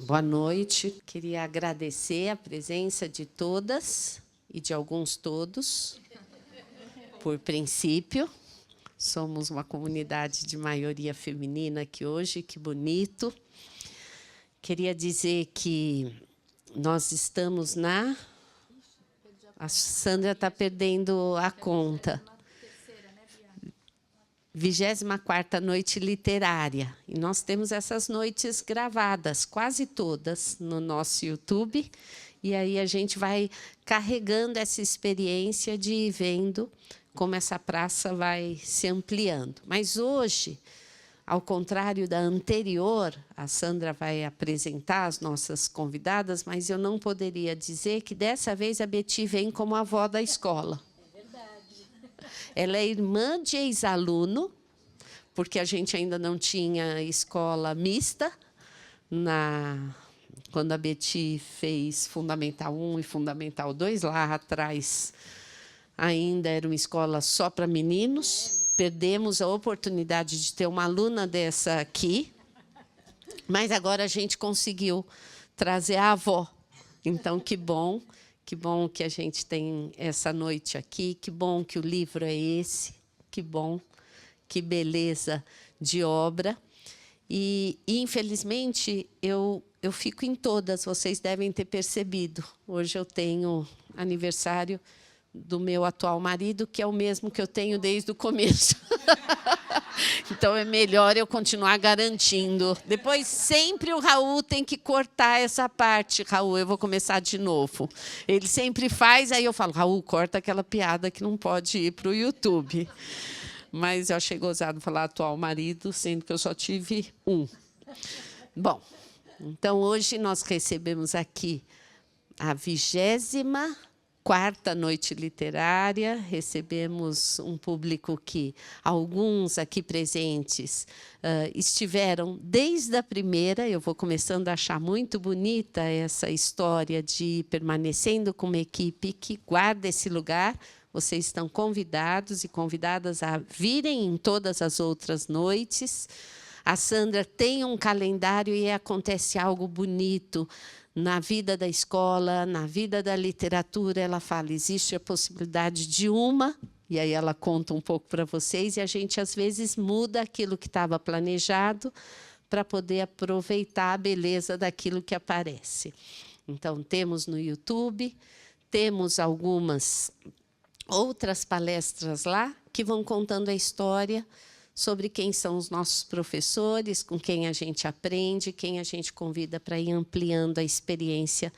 Boa noite. Queria agradecer a presença de todas e de alguns todos. Por princípio, somos uma comunidade de maioria feminina aqui hoje, que bonito. Queria dizer que nós estamos na... A Sandra está perdendo a conta. 24ª Noite Literária. E nós temos essas noites gravadas, quase todas, no nosso YouTube. E aí a gente vai carregando essa experiência de ir vendo como essa praça vai se ampliando. Mas hoje, ao contrário da anterior, a Sandra vai apresentar as nossas convidadas, mas eu não poderia dizer que, dessa vez, a Betty vem como avó da escola. Ela é irmã de ex-aluno, porque a gente ainda não tinha escola mista. Quando a Betty fez Fundamental 1 e Fundamental 2, lá atrás ainda era uma escola só para meninos. Perdemos a oportunidade de ter uma aluna dessa aqui, mas agora a gente conseguiu trazer a avó. Então, que bom que a gente tem essa noite aqui, que bom que o livro é esse, que bom, que beleza de obra. E infelizmente, eu fico em todas, vocês devem ter percebido. Hoje eu tenho aniversário do meu atual marido, que é o mesmo que eu tenho desde o começo. Então, é melhor eu continuar garantindo. Depois, sempre o Raul tem que cortar essa parte. Raul, eu vou começar de novo. Ele sempre faz, aí eu falo, Raul, corta aquela piada que não pode ir para o YouTube. Mas eu achei gozado falar atual marido, sendo que eu só tive um. Bom, então, hoje nós recebemos aqui a 24ª Noite Literária. Recebemos um público que alguns aqui presentes estiveram desde a primeira. Eu vou começando a achar muito bonita essa história de ir permanecendo com uma equipe que guarda esse lugar. Vocês estão convidados e convidadas a virem em todas as outras noites. A Sandra tem um calendário e acontece algo bonito na vida da escola, na vida da literatura. Ela fala, existe a possibilidade de uma, e aí ela conta um pouco para vocês, e a gente, às vezes, muda aquilo que estava planejado para poder aproveitar a beleza daquilo que aparece. Então, temos no YouTube, temos algumas outras palestras lá que vão contando a história sobre quem são os nossos professores, com quem a gente aprende, quem a gente convida para ir ampliando a experiência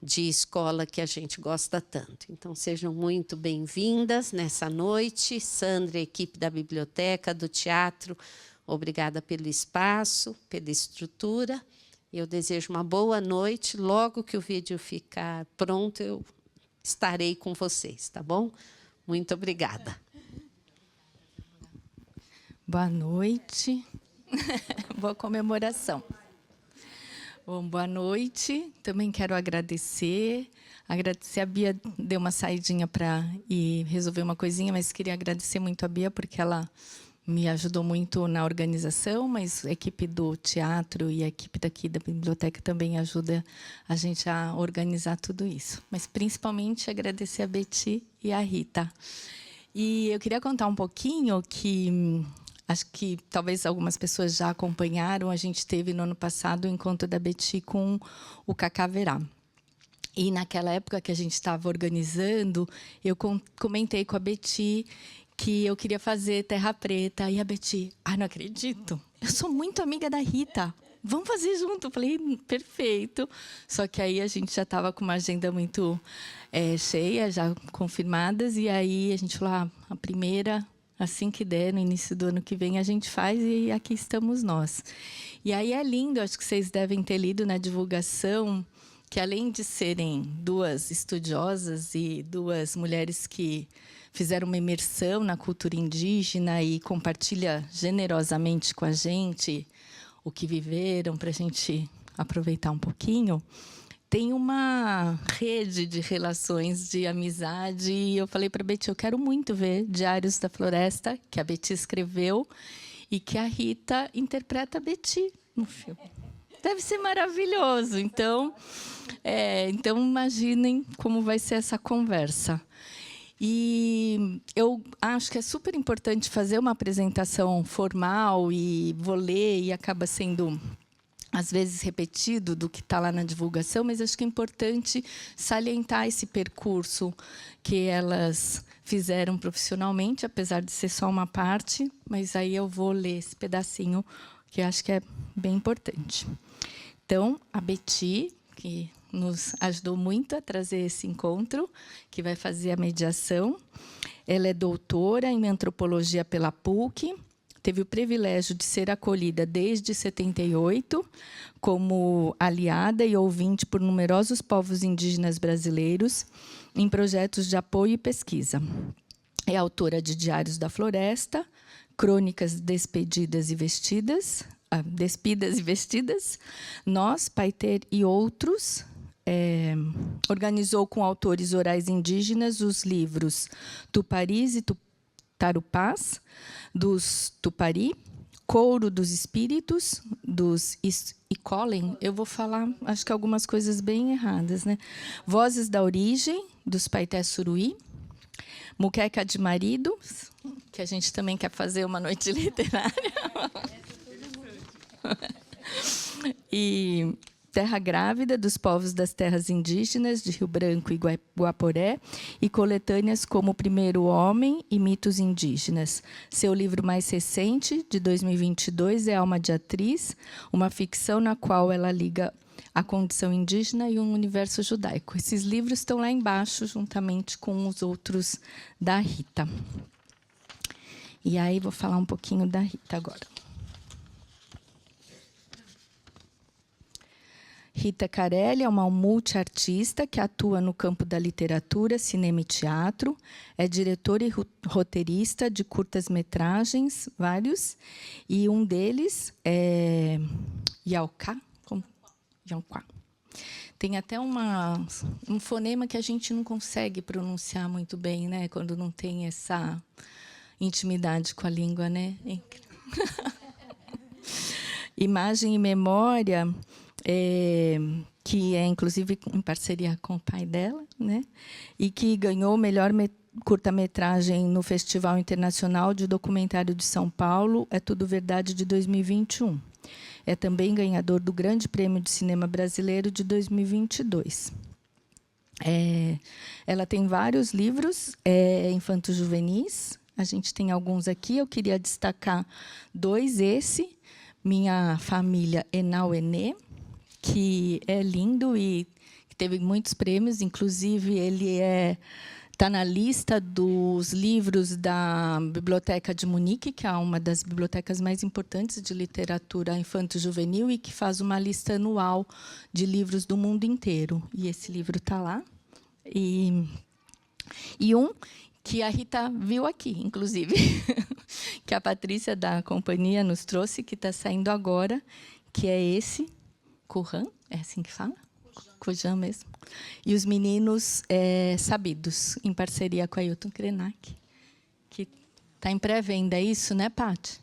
de escola que a gente gosta tanto. Então, sejam muito bem-vindas nessa noite. Sandra, equipe da biblioteca, do teatro, obrigada pelo espaço, pela estrutura. Eu desejo uma boa noite. Logo que o vídeo ficar pronto, eu estarei com vocês, tá bom? Muito obrigada. Boa noite. Boa comemoração. Bom, boa noite. Também quero agradecer. A Bia deu uma saidinha para ir resolver uma coisinha, mas queria agradecer muito a Bia, porque ela me ajudou muito na organização, mas a equipe do teatro e a equipe daqui da biblioteca também ajuda a gente a organizar tudo isso. Mas, principalmente, agradecer a Betty e a Rita. E eu queria contar um pouquinho que... Acho que talvez algumas pessoas já acompanharam. A gente teve, no ano passado, o encontro da Betty com o Cacá Verá. E, naquela época que a gente estava organizando, eu comentei com a Betty que eu queria fazer Terra Preta. E a Betty, não acredito, eu sou muito amiga da Rita, vamos fazer junto. Eu falei, perfeito. Só que aí a gente já estava com uma agenda muito cheia, já confirmadas. E aí a gente falou, a primeira... Assim que der, no início do ano que vem, a gente faz e aqui estamos nós. E aí é lindo, acho que vocês devem ter lido na divulgação, que além de serem duas estudiosas e duas mulheres que fizeram uma imersão na cultura indígena e compartilham generosamente com a gente o que viveram, para a gente aproveitar um pouquinho, tem uma rede de relações de amizade. E eu falei para a Betty, eu quero muito ver Diários da Floresta, que a Betty escreveu, e que a Rita interpreta a Betty no filme. Deve ser maravilhoso. Então, imaginem como vai ser essa conversa. E eu acho que é super importante fazer uma apresentação formal e vou ler e acaba sendo, às vezes, repetido do que está lá na divulgação, mas acho que é importante salientar esse percurso que elas fizeram profissionalmente, apesar de ser só uma parte, mas aí eu vou ler esse pedacinho, que acho que é bem importante. Então, a Betty, que nos ajudou muito a trazer esse encontro, que vai fazer a mediação. Ela é doutora em antropologia pela PUC, teve o privilégio de ser acolhida desde 78 como aliada e ouvinte por numerosos povos indígenas brasileiros em projetos de apoio e pesquisa. É autora de Diários da Floresta, Crônicas Despidas e Vestidas, Nós, Paiter e Outros. Organizou com autores orais indígenas os livros Tuparis e Tarupás, dos Tupari, Couro dos Espíritos, dos Icolem. Eu vou falar, acho que algumas coisas bem erradas, né? Vozes da Origem, dos Paité Suruí, Muqueca de Maridos, que a gente também quer fazer uma noite literária. E Terra Grávida, dos povos das terras indígenas de Rio Branco e Guaporé, e coletâneas como O Primeiro Homem e Mitos Indígenas. Seu livro mais recente, de 2022, é Alma de Atriz, uma ficção na qual ela liga a condição indígena e um universo judaico. Esses livros estão lá embaixo, juntamente com os outros da Rita. E aí vou falar um pouquinho da Rita agora. Rita Carelli é uma multiartista que atua no campo da literatura, cinema e teatro. É diretora e roteirista de curtas-metragens, vários. E um deles é Yauká. Tem até um fonema que a gente não consegue pronunciar muito bem, né? Quando não tem essa intimidade com a língua, né? Imagem e Memória, que é, inclusive, em parceria com o pai dela, né? E que ganhou o melhor curta-metragem no Festival Internacional de Documentário de São Paulo, É Tudo Verdade, de 2021. É também ganhador do Grande Prêmio de Cinema Brasileiro de 2022. Ela tem vários livros infanto-juvenis. A gente tem alguns aqui. Eu queria destacar dois. Esse, Minha Família Enauenê, que é lindo e teve muitos prêmios. Inclusive, ele está na lista dos livros da Biblioteca de Munique, que é uma das bibliotecas mais importantes de literatura infanto-juvenil e que faz uma lista anual de livros do mundo inteiro. E esse livro está lá. E um que a Rita viu aqui, inclusive, que a Patrícia, da companhia, nos trouxe, que está saindo agora, que é esse, Curran, é assim que fala? Cojã mesmo. E Os Meninos Sabidos, em parceria com a Ailton Krenak, que está em pré-venda. É isso, né, Paty?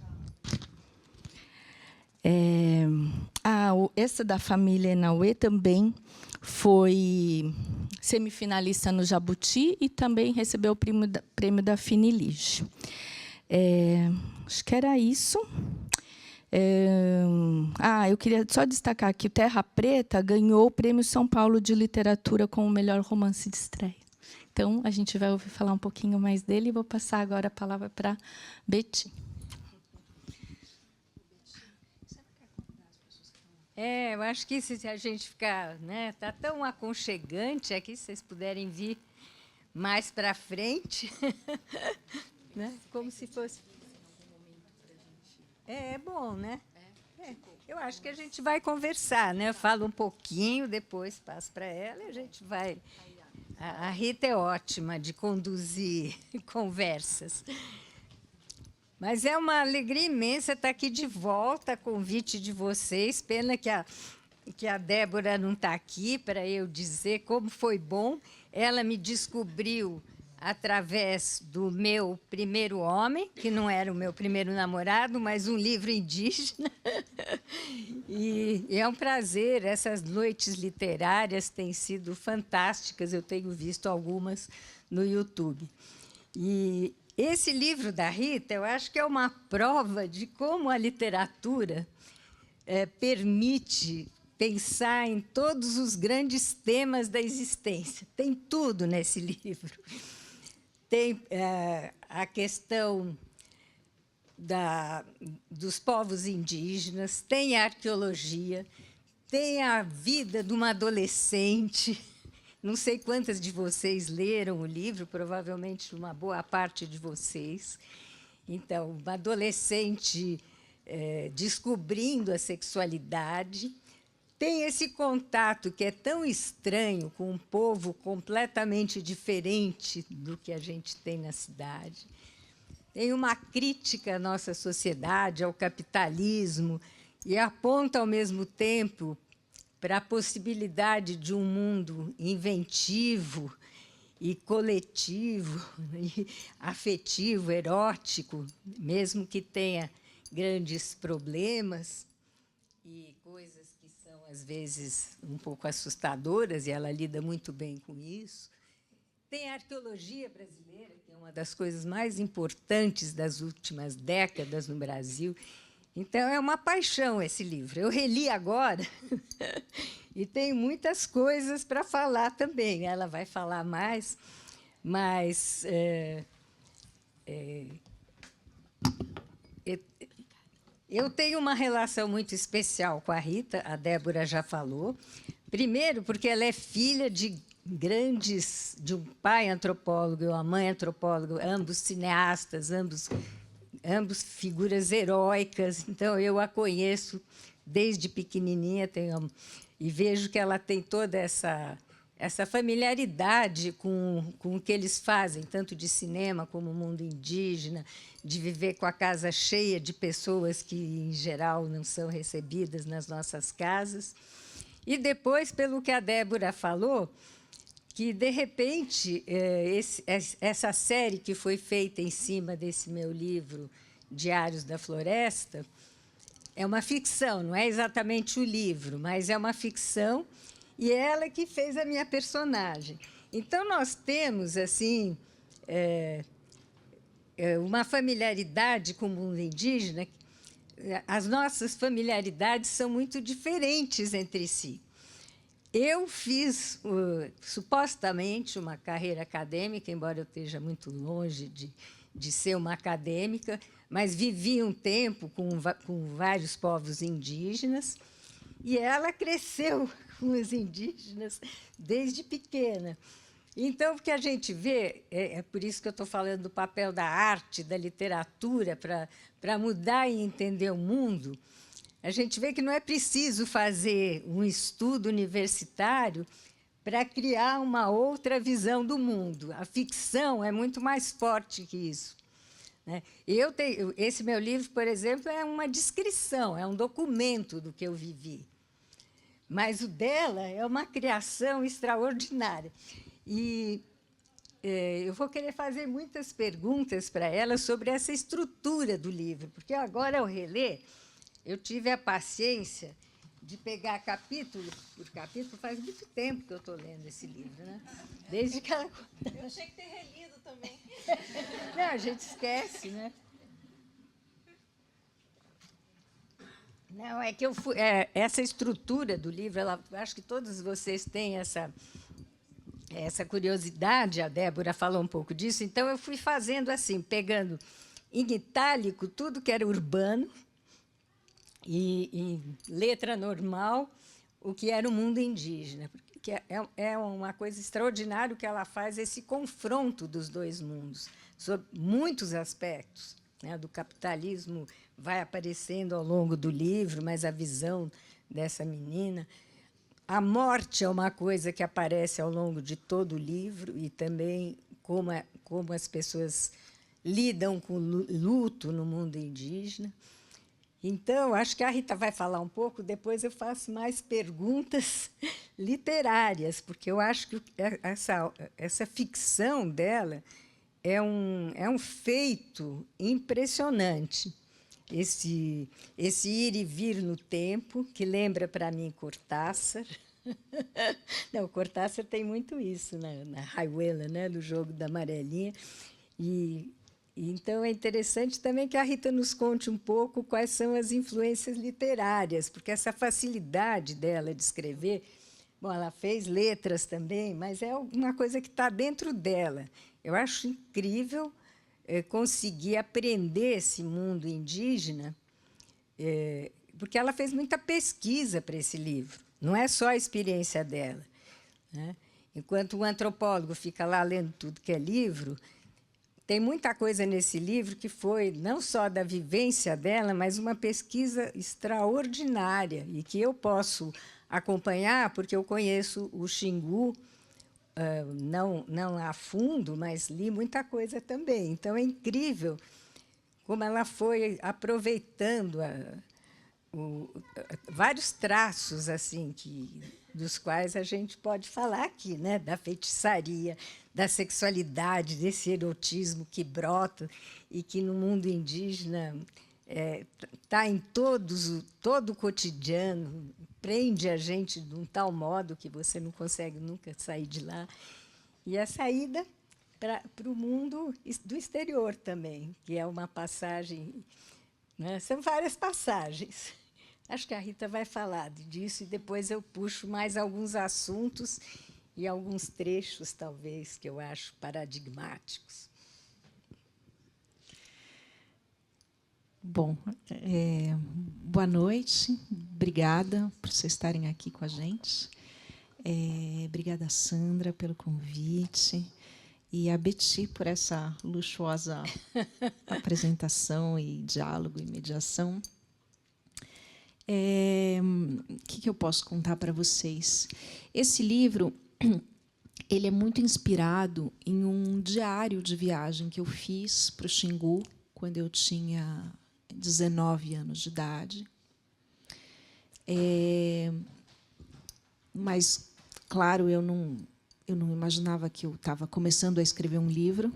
Essa da família Enauê também foi semifinalista no Jabuti e também recebeu o prêmio da Finilige. Acho que era isso. Eu queria só destacar que o Terra Preta ganhou o Prêmio São Paulo de Literatura com o melhor romance de estreia. Então, a gente vai ouvir falar um pouquinho mais dele e vou passar agora a palavra para Betty. Eu acho que se a gente ficar, né, tá tão aconchegante aqui, se vocês puderem vir mais para frente, né, como se fosse. É bom, né? Eu acho que a gente vai conversar, né? Eu falo um pouquinho, depois passo para ela e a gente vai. A Rita é ótima de conduzir conversas. Mas é uma alegria imensa estar aqui de volta, a convite de vocês. Pena que a Débora não está aqui para eu dizer como foi bom. Ela me descobriu através do meu primeiro homem, que não era o meu primeiro namorado, mas um livro indígena. E é um prazer, essas noites literárias têm sido fantásticas, eu tenho visto algumas no YouTube. E esse livro da Rita, eu acho que é uma prova de como a literatura permite pensar em todos os grandes temas da existência. Tem tudo nesse livro. Tem a questão dos povos indígenas, tem a arqueologia, tem a vida de uma adolescente. Não sei quantas de vocês leram o livro, provavelmente uma boa parte de vocês. Então, uma adolescente descobrindo a sexualidade. Tem esse contato que é tão estranho com um povo completamente diferente do que a gente tem na cidade. Tem uma crítica à nossa sociedade, ao capitalismo, e aponta, ao mesmo tempo, para a possibilidade de um mundo inventivo e coletivo, e afetivo, erótico, mesmo que tenha grandes problemas e coisas que são, às vezes, um pouco assustadoras, e ela lida muito bem com isso. Tem a arqueologia brasileira, que é uma das coisas mais importantes das últimas décadas no Brasil. Então, é uma paixão esse livro. Eu reli agora e tem muitas coisas para falar também. Ela vai falar mais, mas eu tenho uma relação muito especial com a Rita, a Débora já falou. Primeiro, porque ela é filha de um pai antropólogo e uma mãe antropóloga, ambos cineastas, ambos figuras heróicas. Então, eu a conheço desde pequenininha e vejo que ela tem toda essa familiaridade com o que eles fazem, tanto de cinema como o mundo indígena, de viver com a casa cheia de pessoas que, em geral, não são recebidas nas nossas casas. E depois, pelo que a Débora falou, que, de repente, essa série que foi feita em cima desse meu livro, Diários da Floresta, é uma ficção, não é exatamente o livro, mas é uma ficção, e ela que fez a minha personagem. Então, nós temos assim uma familiaridade com o mundo indígena. As nossas familiaridades são muito diferentes entre si. Eu fiz, supostamente, uma carreira acadêmica, embora eu esteja muito longe de ser uma acadêmica, mas vivi um tempo com vários povos indígenas, e ela cresceu com os indígenas desde pequena. Então, o que a gente vê, é por isso que eu estou falando do papel da arte, da literatura, para mudar e entender o mundo. A gente vê que não é preciso fazer um estudo universitário para criar uma outra visão do mundo. A ficção é muito mais forte que isso, né? Esse meu livro, por exemplo, é uma descrição, é um documento do que eu vivi. Mas o dela é uma criação extraordinária. E eu vou querer fazer muitas perguntas para ela sobre essa estrutura do livro, porque agora, ao reler, eu tive a paciência de pegar capítulo por capítulo. Faz muito tempo que eu estou lendo esse livro, né? Desde que ela... Eu achei que ter relido também. Não, a gente esquece, né? Não, é que essa estrutura do livro, acho que todos vocês têm essa curiosidade, a Débora falou um pouco disso, então eu fui fazendo assim, pegando em itálico tudo que era urbano, e em letra normal o que era o mundo indígena, porque é uma coisa extraordinária que ela faz, esse confronto dos dois mundos, sob muitos aspectos, né? Do capitalismo vai aparecendo ao longo do livro, mas a visão dessa menina. A morte é uma coisa que aparece ao longo de todo o livro, e também como as pessoas lidam com o luto no mundo indígena. Então, acho que a Rita vai falar um pouco, depois eu faço mais perguntas literárias, porque eu acho que essa ficção dela é um feito impressionante. Esse ir e vir no tempo, que lembra para mim Cortázar. Não, Cortázar tem muito isso na Rayuela, né, do jogo da amarelinha. Então, é interessante também que a Rita nos conte um pouco quais são as influências literárias, porque essa facilidade dela de escrever, bom, ela fez letras também, mas é uma coisa que está dentro dela. Eu acho incrível conseguir aprender esse mundo indígena, porque ela fez muita pesquisa para esse livro, não é só a experiência dela, né? Enquanto o antropólogo fica lá lendo tudo que é livro, tem muita coisa nesse livro que foi não só da vivência dela, mas uma pesquisa extraordinária e que eu posso acompanhar, porque eu conheço o Xingu, não a fundo, mas li muita coisa também. Então, é incrível como ela foi aproveitando vários traços assim dos quais a gente pode falar aqui, né? Da feitiçaria, da sexualidade, desse erotismo que brota e que, no mundo indígena, está em todo o cotidiano, prende a gente de um tal modo que você não consegue nunca sair de lá. E a saída para o mundo do exterior também, que é uma passagem, né? São várias passagens. Acho que a Rita vai falar disso e depois eu puxo mais alguns assuntos e alguns trechos, talvez, que eu acho paradigmáticos. Bom, boa noite. Obrigada por vocês estarem aqui com a gente. Obrigada, Sandra, pelo convite. E a Betty por essa luxuosa apresentação e diálogo e mediação. O que eu posso contar para vocês? Esse livro ele é muito inspirado em um diário de viagem que eu fiz para o Xingu quando eu tinha 19 anos de idade. Mas, claro, eu não imaginava que eu estava começando a escrever um livro.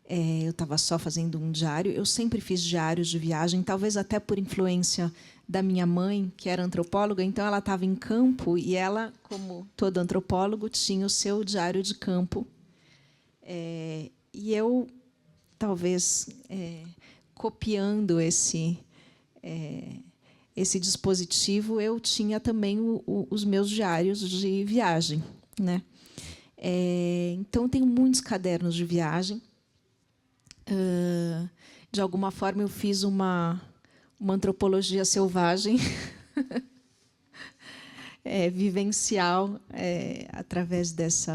Eu estava só fazendo um diário. Eu sempre fiz diários de viagem, talvez até por influência da minha mãe, que era antropóloga. Então, ela estava em campo e ela, como todo antropólogo, tinha o seu diário de campo. E eu, talvez, copiando esse dispositivo, eu tinha também os meus diários de viagem, né? Então, tenho muitos cadernos de viagem. De alguma forma, eu fiz uma antropologia selvagem, vivencial, através desse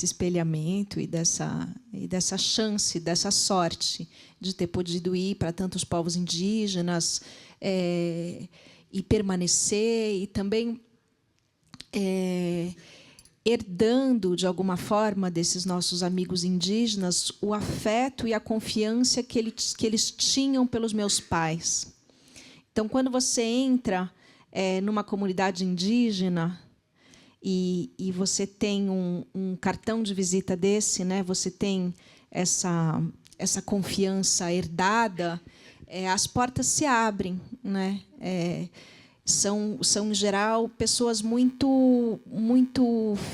espelhamento e dessa chance, dessa sorte de ter podido ir para tantos povos indígenas e permanecer, e também herdando, de alguma forma, desses nossos amigos indígenas, o afeto e a confiança que eles tinham pelos meus pais. Então, quando você entra numa comunidade indígena e você tem um cartão de visita desse, né, você tem essa confiança herdada, as portas se abrem, né? São, em geral, pessoas muito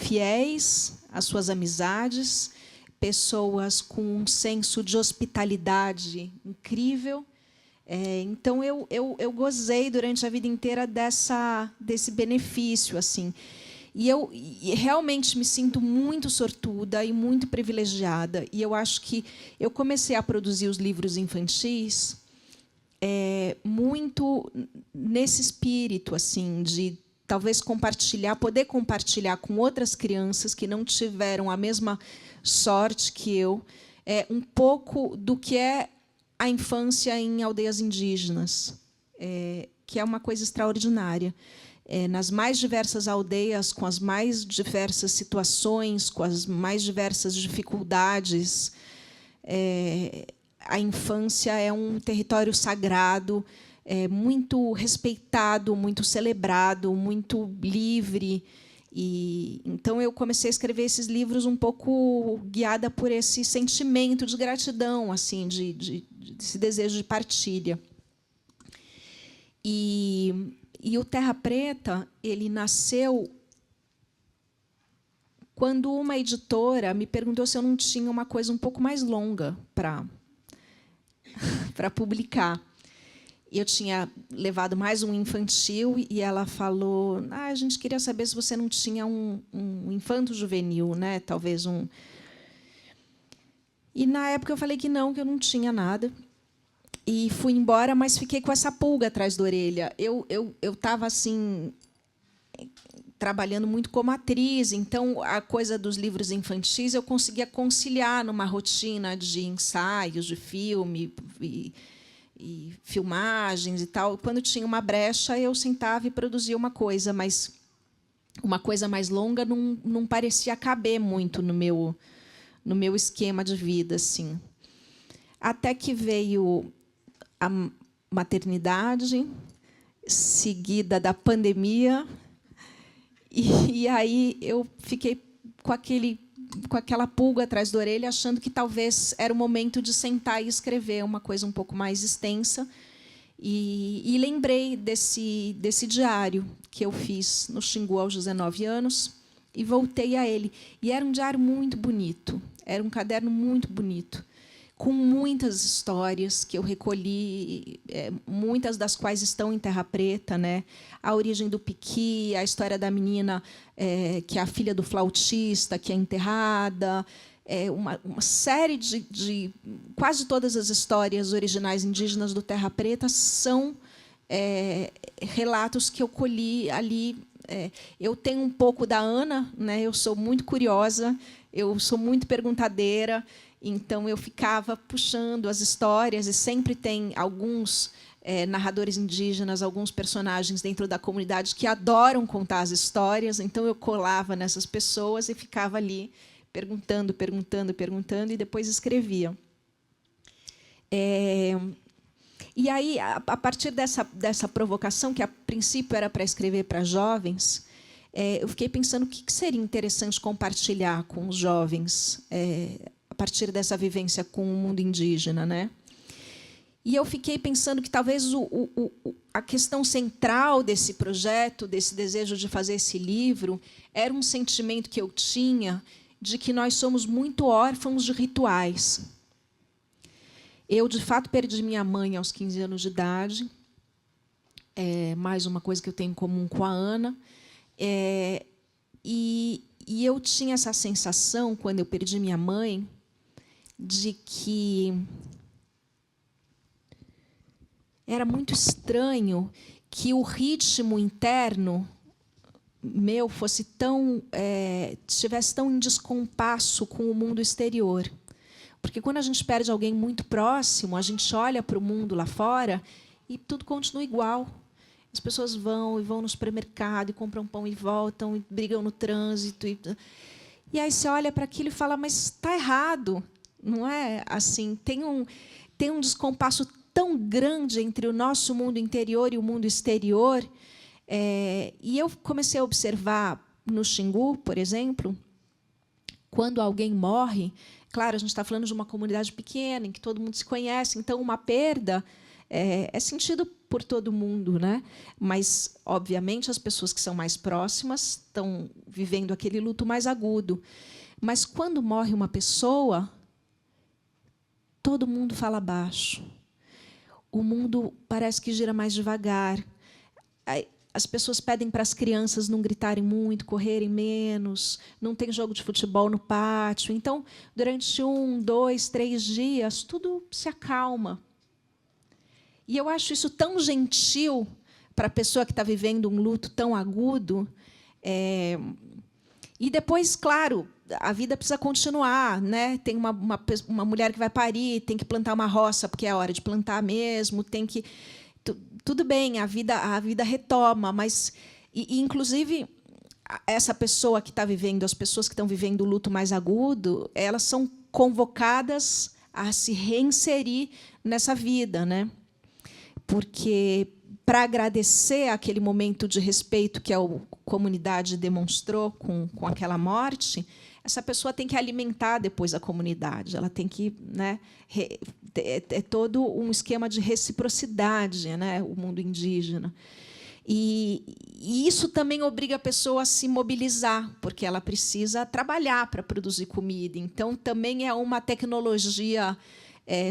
fiéis às suas amizades, pessoas com um senso de hospitalidade incrível. Então, eu gozei durante a vida inteira desse benefício, assim. E eu realmente me sinto muito sortuda e muito privilegiada. E eu acho que eu comecei a produzir os livros infantis muito nesse espírito, assim, de talvez poder compartilhar com outras crianças que não tiveram a mesma sorte que eu, um pouco do que é a infância em aldeias indígenas, que é uma coisa extraordinária. Nas mais diversas aldeias, com as mais diversas situações, com as mais diversas dificuldades, a infância é um território sagrado, muito respeitado, muito celebrado, muito livre. E então eu comecei a escrever esses livros um pouco guiada por esse sentimento de gratidão, assim, desse desejo de partilha. E o Terra Preta, ele nasceu quando uma editora me perguntou se eu não tinha uma coisa um pouco mais longa para publicar. Eu tinha levado mais um infantil e ela falou: a gente queria saber se você não tinha um infanto juvenil, né? Talvez um. E na época eu falei que eu não tinha nada. E fui embora, mas fiquei com essa pulga atrás da orelha. Eu estava assim trabalhando muito como atriz, então a coisa dos livros infantis eu conseguia conciliar numa rotina de ensaios, de filme e filmagens e tal. Quando tinha uma brecha, eu sentava e produzia uma coisa, mas uma coisa mais longa não parecia caber muito no meu esquema de vida, assim. Até que veio a maternidade, seguida da pandemia, e aí eu fiquei com aquela pulga atrás da orelha, achando que talvez era o momento de sentar e escrever uma coisa um pouco mais extensa. E lembrei desse diário que eu fiz no Xingu aos 19 anos e voltei a ele. E era um diário muito bonito, era um caderno muito bonito, com muitas histórias que eu recolhi, muitas das quais estão em Terra Preta, né? A origem do piqui, a história da menina que é a filha do flautista, que é enterrada, uma série de quase todas as histórias originais indígenas do Terra Preta são relatos que eu colhi ali. Eu tenho um pouco da Ana, né? Eu sou muito curiosa, eu sou muito perguntadeira. Então, eu ficava puxando as histórias, e sempre tem alguns narradores indígenas, alguns personagens dentro da comunidade que adoram contar as histórias. Então, eu colava nessas pessoas e ficava ali perguntando, e depois escrevia. E aí, a partir dessa provocação, que a princípio era para escrever para jovens, eu fiquei pensando o que seria interessante compartilhar com os jovens a partir dessa vivência com o mundo indígena, né? E eu fiquei pensando que talvez a questão central desse projeto, desse desejo de fazer esse livro, era um sentimento que eu tinha de que nós somos muito órfãos de rituais. Eu, de fato, perdi minha mãe aos 15 anos de idade. Mais uma coisa que eu tenho em comum com a Ana. E eu tinha essa sensação, quando eu perdi minha mãe, de que era muito estranho que o ritmo interno meu estivesse tão em descompasso com o mundo exterior. Porque quando a gente perde alguém muito próximo, a gente olha para o mundo lá fora e tudo continua igual. As pessoas vão no supermercado e compram pão e voltam, e brigam no trânsito. E aí você olha para aquilo e fala, mas está errado. Não é assim? Tem um descompasso tão grande entre o nosso mundo interior e o mundo exterior. E eu comecei a observar no Xingu, por exemplo, quando alguém morre. Claro, a gente está falando de uma comunidade pequena, em que todo mundo se conhece, então uma perda é sentido por todo mundo, né? Mas, obviamente, as pessoas que são mais próximas estão vivendo aquele luto mais agudo. Mas, quando morre uma pessoa, todo mundo fala baixo. O mundo parece que gira mais devagar. As pessoas pedem para as crianças não gritarem muito, correrem menos, não tem jogo de futebol no pátio. Então, durante 1, 2, 3 dias, tudo se acalma. E eu acho isso tão gentil para a pessoa que está vivendo um luto tão agudo. E depois, claro, a vida precisa continuar, né? Tem uma mulher que vai parir, tem que plantar uma roça, porque é a hora de plantar mesmo, tem que... Tudo bem, a vida retoma, mas, inclusive, essa pessoa que está vivendo, as pessoas que estão vivendo o luto mais agudo, elas são convocadas a se reinserir nessa vida, né? Porque, para agradecer aquele momento de respeito que a comunidade demonstrou com aquela morte, essa pessoa tem que alimentar depois a comunidade. Ela tem que, né, é todo um esquema de reciprocidade, né, o mundo indígena. E isso também obriga a pessoa a se mobilizar, porque ela precisa trabalhar para produzir comida. Então, também é uma tecnologia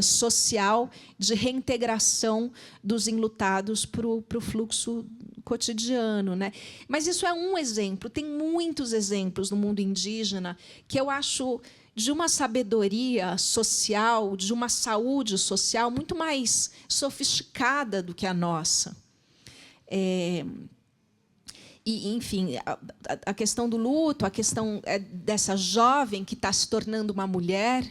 social de reintegração dos enlutados para o fluxo cotidiano, né? Mas isso é um exemplo. Tem muitos exemplos no mundo indígena que eu acho de uma sabedoria social, de uma saúde social muito mais sofisticada do que a nossa. E, enfim, a questão do luto, a questão dessa jovem que está se tornando uma mulher,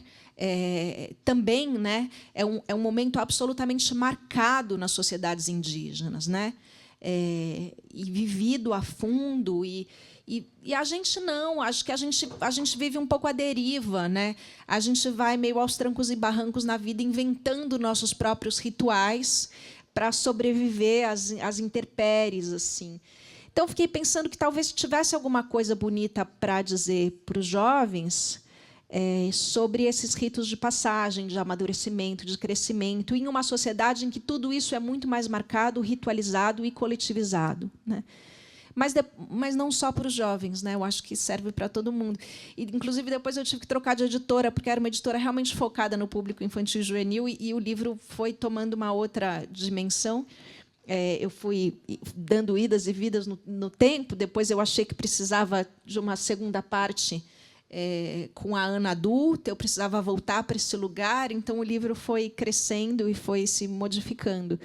também, né, é um momento absolutamente marcado nas sociedades indígenas, né? E vivido a fundo. E a gente não, acho que a gente vive um pouco à deriva, né? A gente vai meio aos trancos e barrancos na vida, inventando nossos próprios rituais para sobreviver às intempéries, assim. Então, fiquei pensando que talvez tivesse alguma coisa bonita para dizer para os jovens sobre esses ritos de passagem, de amadurecimento, de crescimento, em uma sociedade em que tudo isso é muito mais marcado, ritualizado e coletivizado, né? Mas não só para os jovens, né? Eu acho que serve para todo mundo. E, inclusive, depois eu tive que trocar de editora, porque era uma editora realmente focada no público infantil e juvenil, e o livro foi tomando uma outra dimensão. Eu fui dando idas e vidas no tempo. Depois eu achei que precisava de uma segunda parte com a Ana adulta, eu precisava voltar para esse lugar. Então, o livro foi crescendo e foi se modificando.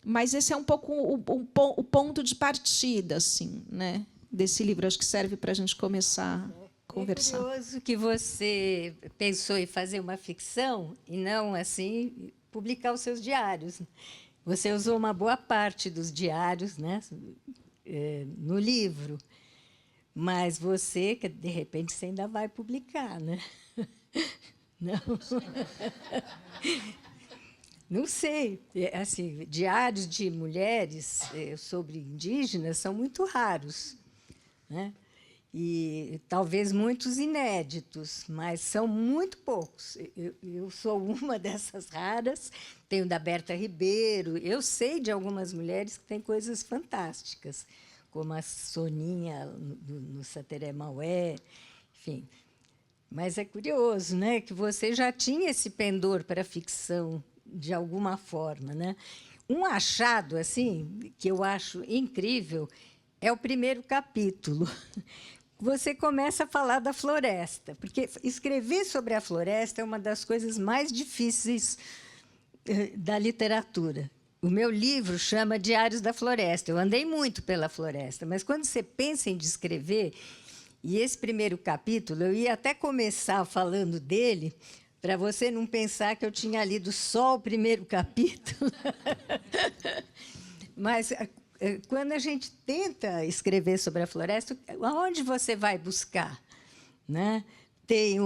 Mas esse é um pouco o ponto de partida, assim, né, desse livro. Acho que serve para a gente começar a conversar. É curioso que você pensou em fazer uma ficção e não, assim, publicar os seus diários. Você usou uma boa parte dos diários, né, no livro, mas você, de repente, você ainda vai publicar, né? Não? Não sei. Assim, diários de mulheres sobre indígenas são muito raros, né? E talvez muitos inéditos, mas são muito poucos. Eu sou uma dessas raras, tenho da Berta Ribeiro. Eu sei de algumas mulheres que têm coisas fantásticas, como a Soninha no Sateré Maué, enfim. Mas é curioso, né, que você já tinha esse pendor para a ficção, de alguma forma, né? Um achado assim que eu acho incrível é o primeiro capítulo. Você começa a falar da floresta, porque escrever sobre a floresta é uma das coisas mais difíceis da literatura. O meu livro chama Diários da Floresta. Eu andei muito pela floresta, mas quando você pensa em descrever, e esse primeiro capítulo, eu ia até começar falando dele, para você não pensar que eu tinha lido só o primeiro capítulo. Mas, quando a gente tenta escrever sobre a floresta, aonde você vai buscar, né? Tem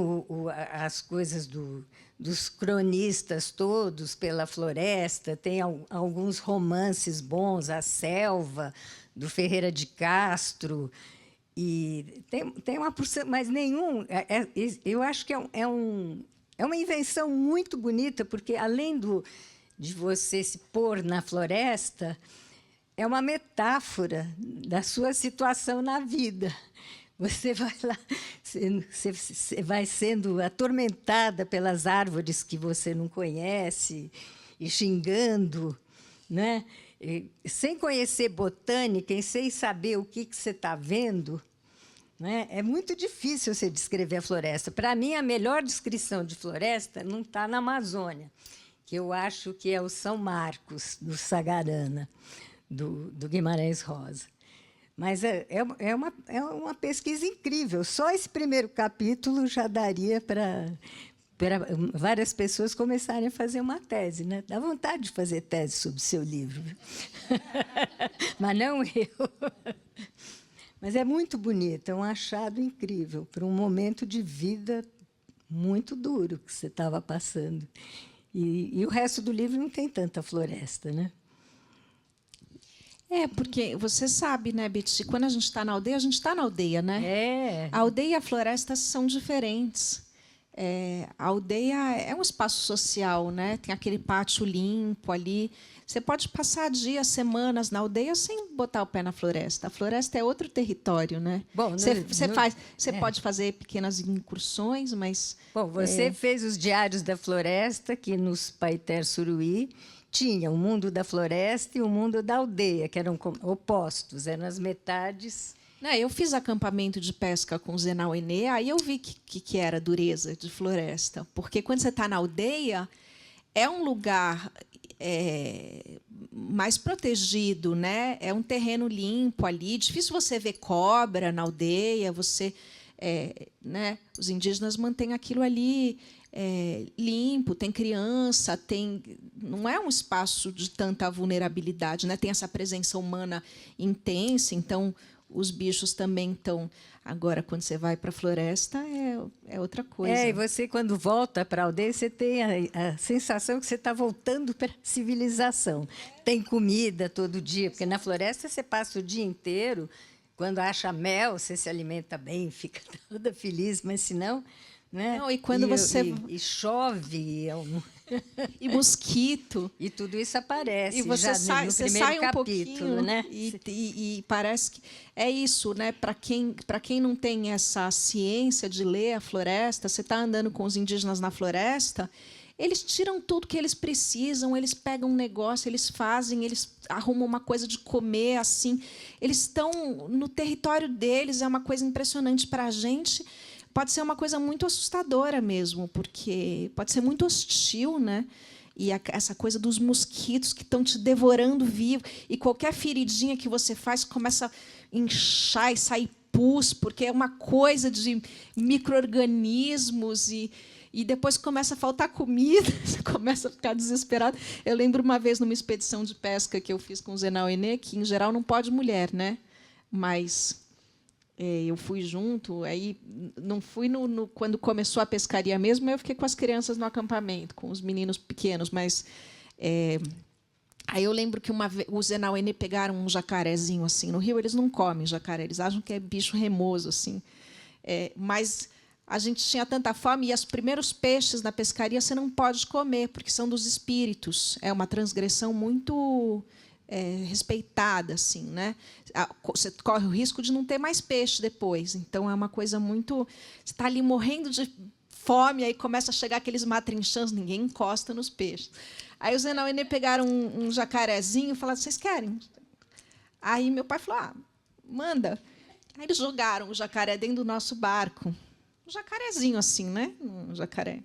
as coisas dos cronistas todos pela floresta, tem alguns romances bons, A Selva, do Ferreira de Castro, e tem uma porção, mas nenhum. Eu acho que é uma invenção muito bonita, porque, além de você se pôr na floresta, é uma metáfora da sua situação na vida. Você vai lá, você vai sendo atormentada pelas árvores que você não conhece, e xingando, né? E, sem conhecer botânica e sem saber o que você está vendo, né? É muito difícil você descrever a floresta. Para mim, a melhor descrição de floresta não está na Amazônia, que eu acho que é o São Marcos, do Sagarana, do Guimarães Rosa. Mas é uma pesquisa incrível. Só esse primeiro capítulo já daria para várias pessoas começarem a fazer uma tese, né? Dá vontade de fazer tese sobre o seu livro. Mas não eu. Mas é muito bonito, é um achado incrível para um momento de vida muito duro que você estava passando. E o resto do livro não tem tanta floresta, né? Porque você sabe, né, Betty, quando a gente está na aldeia, a gente está na aldeia, né? É. A aldeia e a floresta são diferentes. A aldeia é um espaço social, né? Tem aquele pátio limpo ali. Você pode passar dias, semanas na aldeia sem botar o pé na floresta. A floresta é outro território, né? Bom, Você pode fazer pequenas incursões, mas Bom, você fez os Diários da Floresta, que nos Paiter Suruí tinha o mundo da floresta e o mundo da aldeia, que eram opostos, eram as metades. eu fiz acampamento de pesca com o Zenal Enê, aí eu vi que era dureza de floresta. Porque quando você está na aldeia, é um lugar mais protegido, né? É um terreno limpo ali. Difícil você ver cobra na aldeia. Né? Os indígenas mantêm aquilo ali limpo, tem criança, não é um espaço de tanta vulnerabilidade, né? Tem essa presença humana intensa, então os bichos também estão. Agora, quando você vai para a floresta, é outra coisa. E você, quando volta para a aldeia, você tem a sensação que você está voltando para a civilização. Tem comida todo dia, porque na floresta você passa o dia inteiro. Quando acha mel, você se alimenta bem, fica toda feliz, mas se não... Né? Não, e quando você... E chove... E mosquito. E tudo isso aparece e você já sai, no você primeiro sai um capítulo, pouquinho, né? E parece que é isso, né? Para quem não tem essa ciência de ler a floresta, você está andando com os indígenas na floresta, eles tiram tudo que eles precisam, eles pegam um negócio, eles fazem, eles arrumam uma coisa de comer, assim. Eles estão no território deles, é uma coisa impressionante para a gente. Pode ser uma coisa muito assustadora mesmo, porque pode ser muito hostil, né? E essa coisa dos mosquitos que estão te devorando vivo, e qualquer feridinha que você faz começa a inchar e sair pus, porque é uma coisa de micro-organismos, e depois começa a faltar comida, você começa a ficar desesperado. Eu lembro uma vez numa expedição de pesca que eu fiz com o Zenal Enê, que em geral não pode mulher, né? Mas eu fui junto, aí não fui quando começou a pescaria mesmo, eu fiquei com as crianças no acampamento, com os meninos pequenos, mas aí eu lembro que uma vez o Zenal Enê pegaram um jacarezinho assim no rio, eles não comem jacaré, eles acham que é bicho remoso assim, mas a gente tinha tanta fome e os primeiros peixes na pescaria você não pode comer porque são dos espíritos, é uma transgressão muito respeitada, assim, né? Você corre o risco de não ter mais peixe depois. Então é uma coisa muito. Você está ali morrendo de fome, aí começa a chegar aqueles matrinchãs, ninguém encosta nos peixes. Aí os Zenal Enê pegaram um jacarezinho e falaram: vocês querem? Aí meu pai falou: manda. Aí eles jogaram o jacaré dentro do nosso barco. Um jacarezinho assim, né? Um jacaré.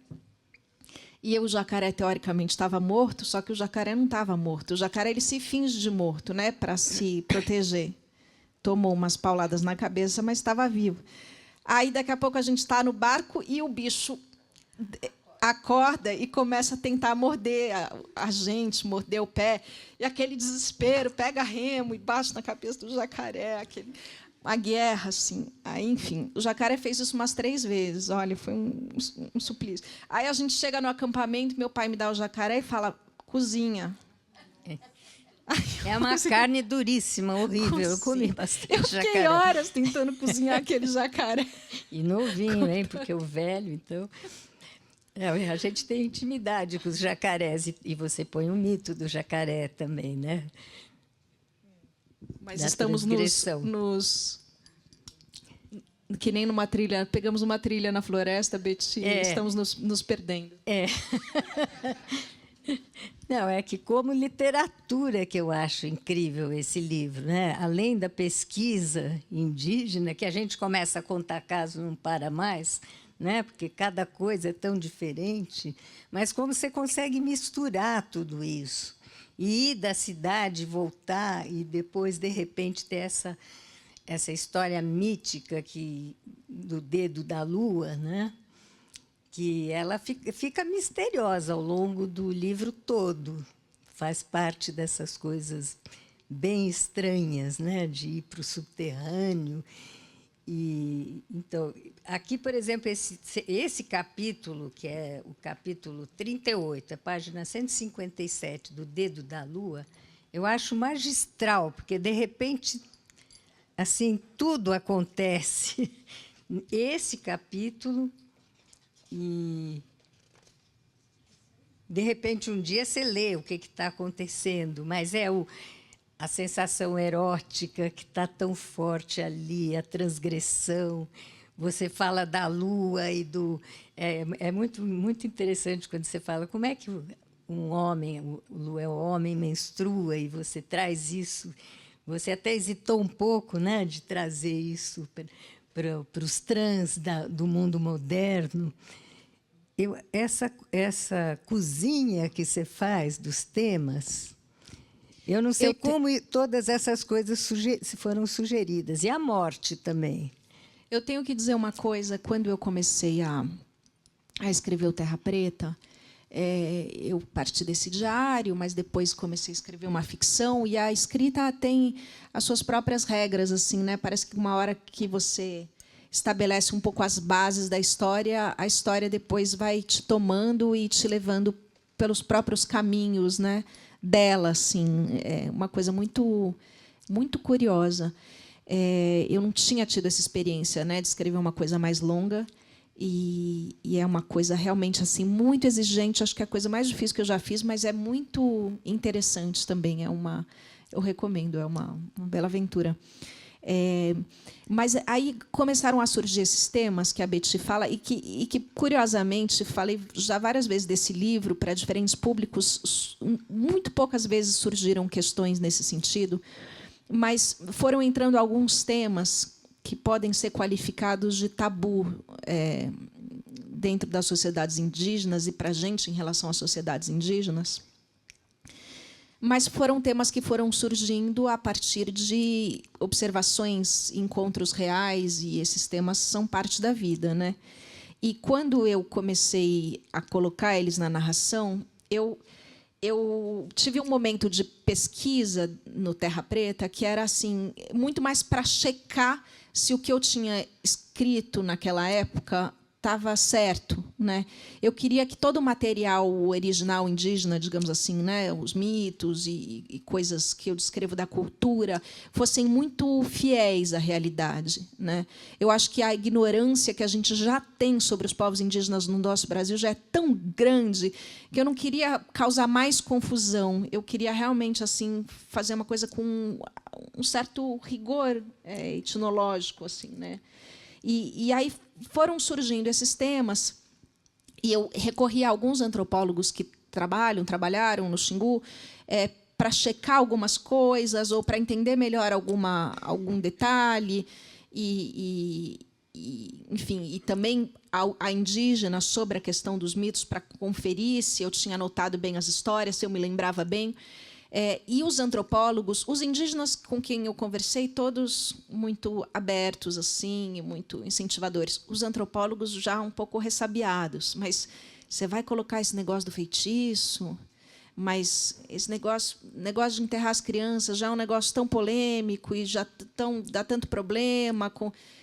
E o jacaré, teoricamente, estava morto, só que o jacaré não estava morto. O jacaré ele se finge de morto, né, para se proteger. Tomou umas pauladas na cabeça, mas estava vivo. Aí, daqui a pouco, a gente está no barco e o bicho acorda e começa a tentar morder a gente, morder o pé. E aquele desespero, pega remo e bate na cabeça do jacaré, uma guerra, assim. Aí, enfim, o jacaré fez isso umas 3 vezes. Olha, foi um suplício. Aí a gente chega no acampamento, meu pai me dá o jacaré e fala: cozinha. É uma carne duríssima, horrível. Eu comi bastante jacaré. Eu fiquei horas tentando cozinhar aquele jacaré. E novinho, hein? Porque o velho, então... a gente tem intimidade com os jacarés. E você põe o mito do jacaré também, né? Mas estamos que nem numa trilha, pegamos uma trilha na floresta, Betty, e estamos nos perdendo. Não, é que como literatura que eu acho incrível esse livro, né? Além da pesquisa indígena, que a gente começa a contar caso não para mais, né? Porque cada coisa é tão diferente, mas como você consegue misturar tudo isso. E ir da cidade, voltar e depois, de repente, ter essa história mítica do dedo da lua, né? Que ela fica misteriosa ao longo do livro todo. Faz parte dessas coisas bem estranhas, né? De ir para o subterrâneo. Então, aqui, por exemplo, esse capítulo, que é o capítulo 38, a página 157 do Dedo da Lua, eu acho magistral, porque, de repente, assim, tudo acontece. Esse capítulo, e, de repente, um dia você lê o que está acontecendo, mas é a sensação erótica que está tão forte ali, a transgressão. Você fala da lua e do... É muito, muito interessante quando você fala como é que um homem, o lua é o homem, menstrua, e você traz isso. Você até hesitou um pouco, né, de trazer isso para os trans do mundo moderno. Essa cozinha que você faz dos temas, eu não sei como todas essas coisas foram sugeridas. E a morte também. Eu tenho que dizer uma coisa. Quando eu comecei a escrever o Terra Preta, eu parti desse diário, mas depois comecei a escrever uma ficção, e a escrita tem as suas próprias regras, assim, né? Parece que uma hora que você estabelece um pouco as bases da história, a história depois vai te tomando e te levando pelos próprios caminhos, né, dela, assim. É uma coisa muito, muito curiosa. Eu não tinha tido essa experiência, né, de escrever uma coisa mais longa, e é uma coisa realmente assim muito exigente. Acho que é a coisa mais difícil que eu já fiz, mas é muito interessante também. Eu recomendo, é uma bela aventura. Mas aí começaram a surgir esses temas que a Betty fala e que, curiosamente, falei já várias vezes desse livro para diferentes públicos. Muito poucas vezes surgiram questões nesse sentido, mas foram entrando alguns temas que podem ser qualificados de tabu dentro das sociedades indígenas e para a gente em relação às sociedades indígenas. Mas foram temas que foram surgindo a partir de observações, encontros reais, e esses temas são parte da vida, né? E quando eu comecei a colocar eles na narração, eu tive um momento de pesquisa no Terra Preta que era assim muito mais para checar se o que eu tinha escrito naquela época estava certo, né? Eu queria que todo o material original indígena, digamos assim, né, os mitos e coisas que eu descrevo da cultura, fossem muito fiéis à realidade, né? Eu acho que a ignorância que a gente já tem sobre os povos indígenas no nosso Brasil já é tão grande que eu não queria causar mais confusão. Eu queria realmente assim fazer uma coisa com um certo rigor etnológico, assim, né? E aí foram surgindo esses temas, e eu recorri a alguns antropólogos que trabalharam no Xingu para checar algumas coisas ou para entender melhor algum detalhe, enfim, e também a indígena sobre a questão dos mitos para conferir se eu tinha anotado bem as histórias, se eu me lembrava bem. E os antropólogos, os indígenas com quem eu conversei, todos muito abertos, assim, muito incentivadores. Os antropólogos já um pouco ressabiados. Mas você vai colocar esse negócio do feitiço? Mas esse negócio de enterrar as crianças já é um negócio tão polêmico e já dá tanto problema.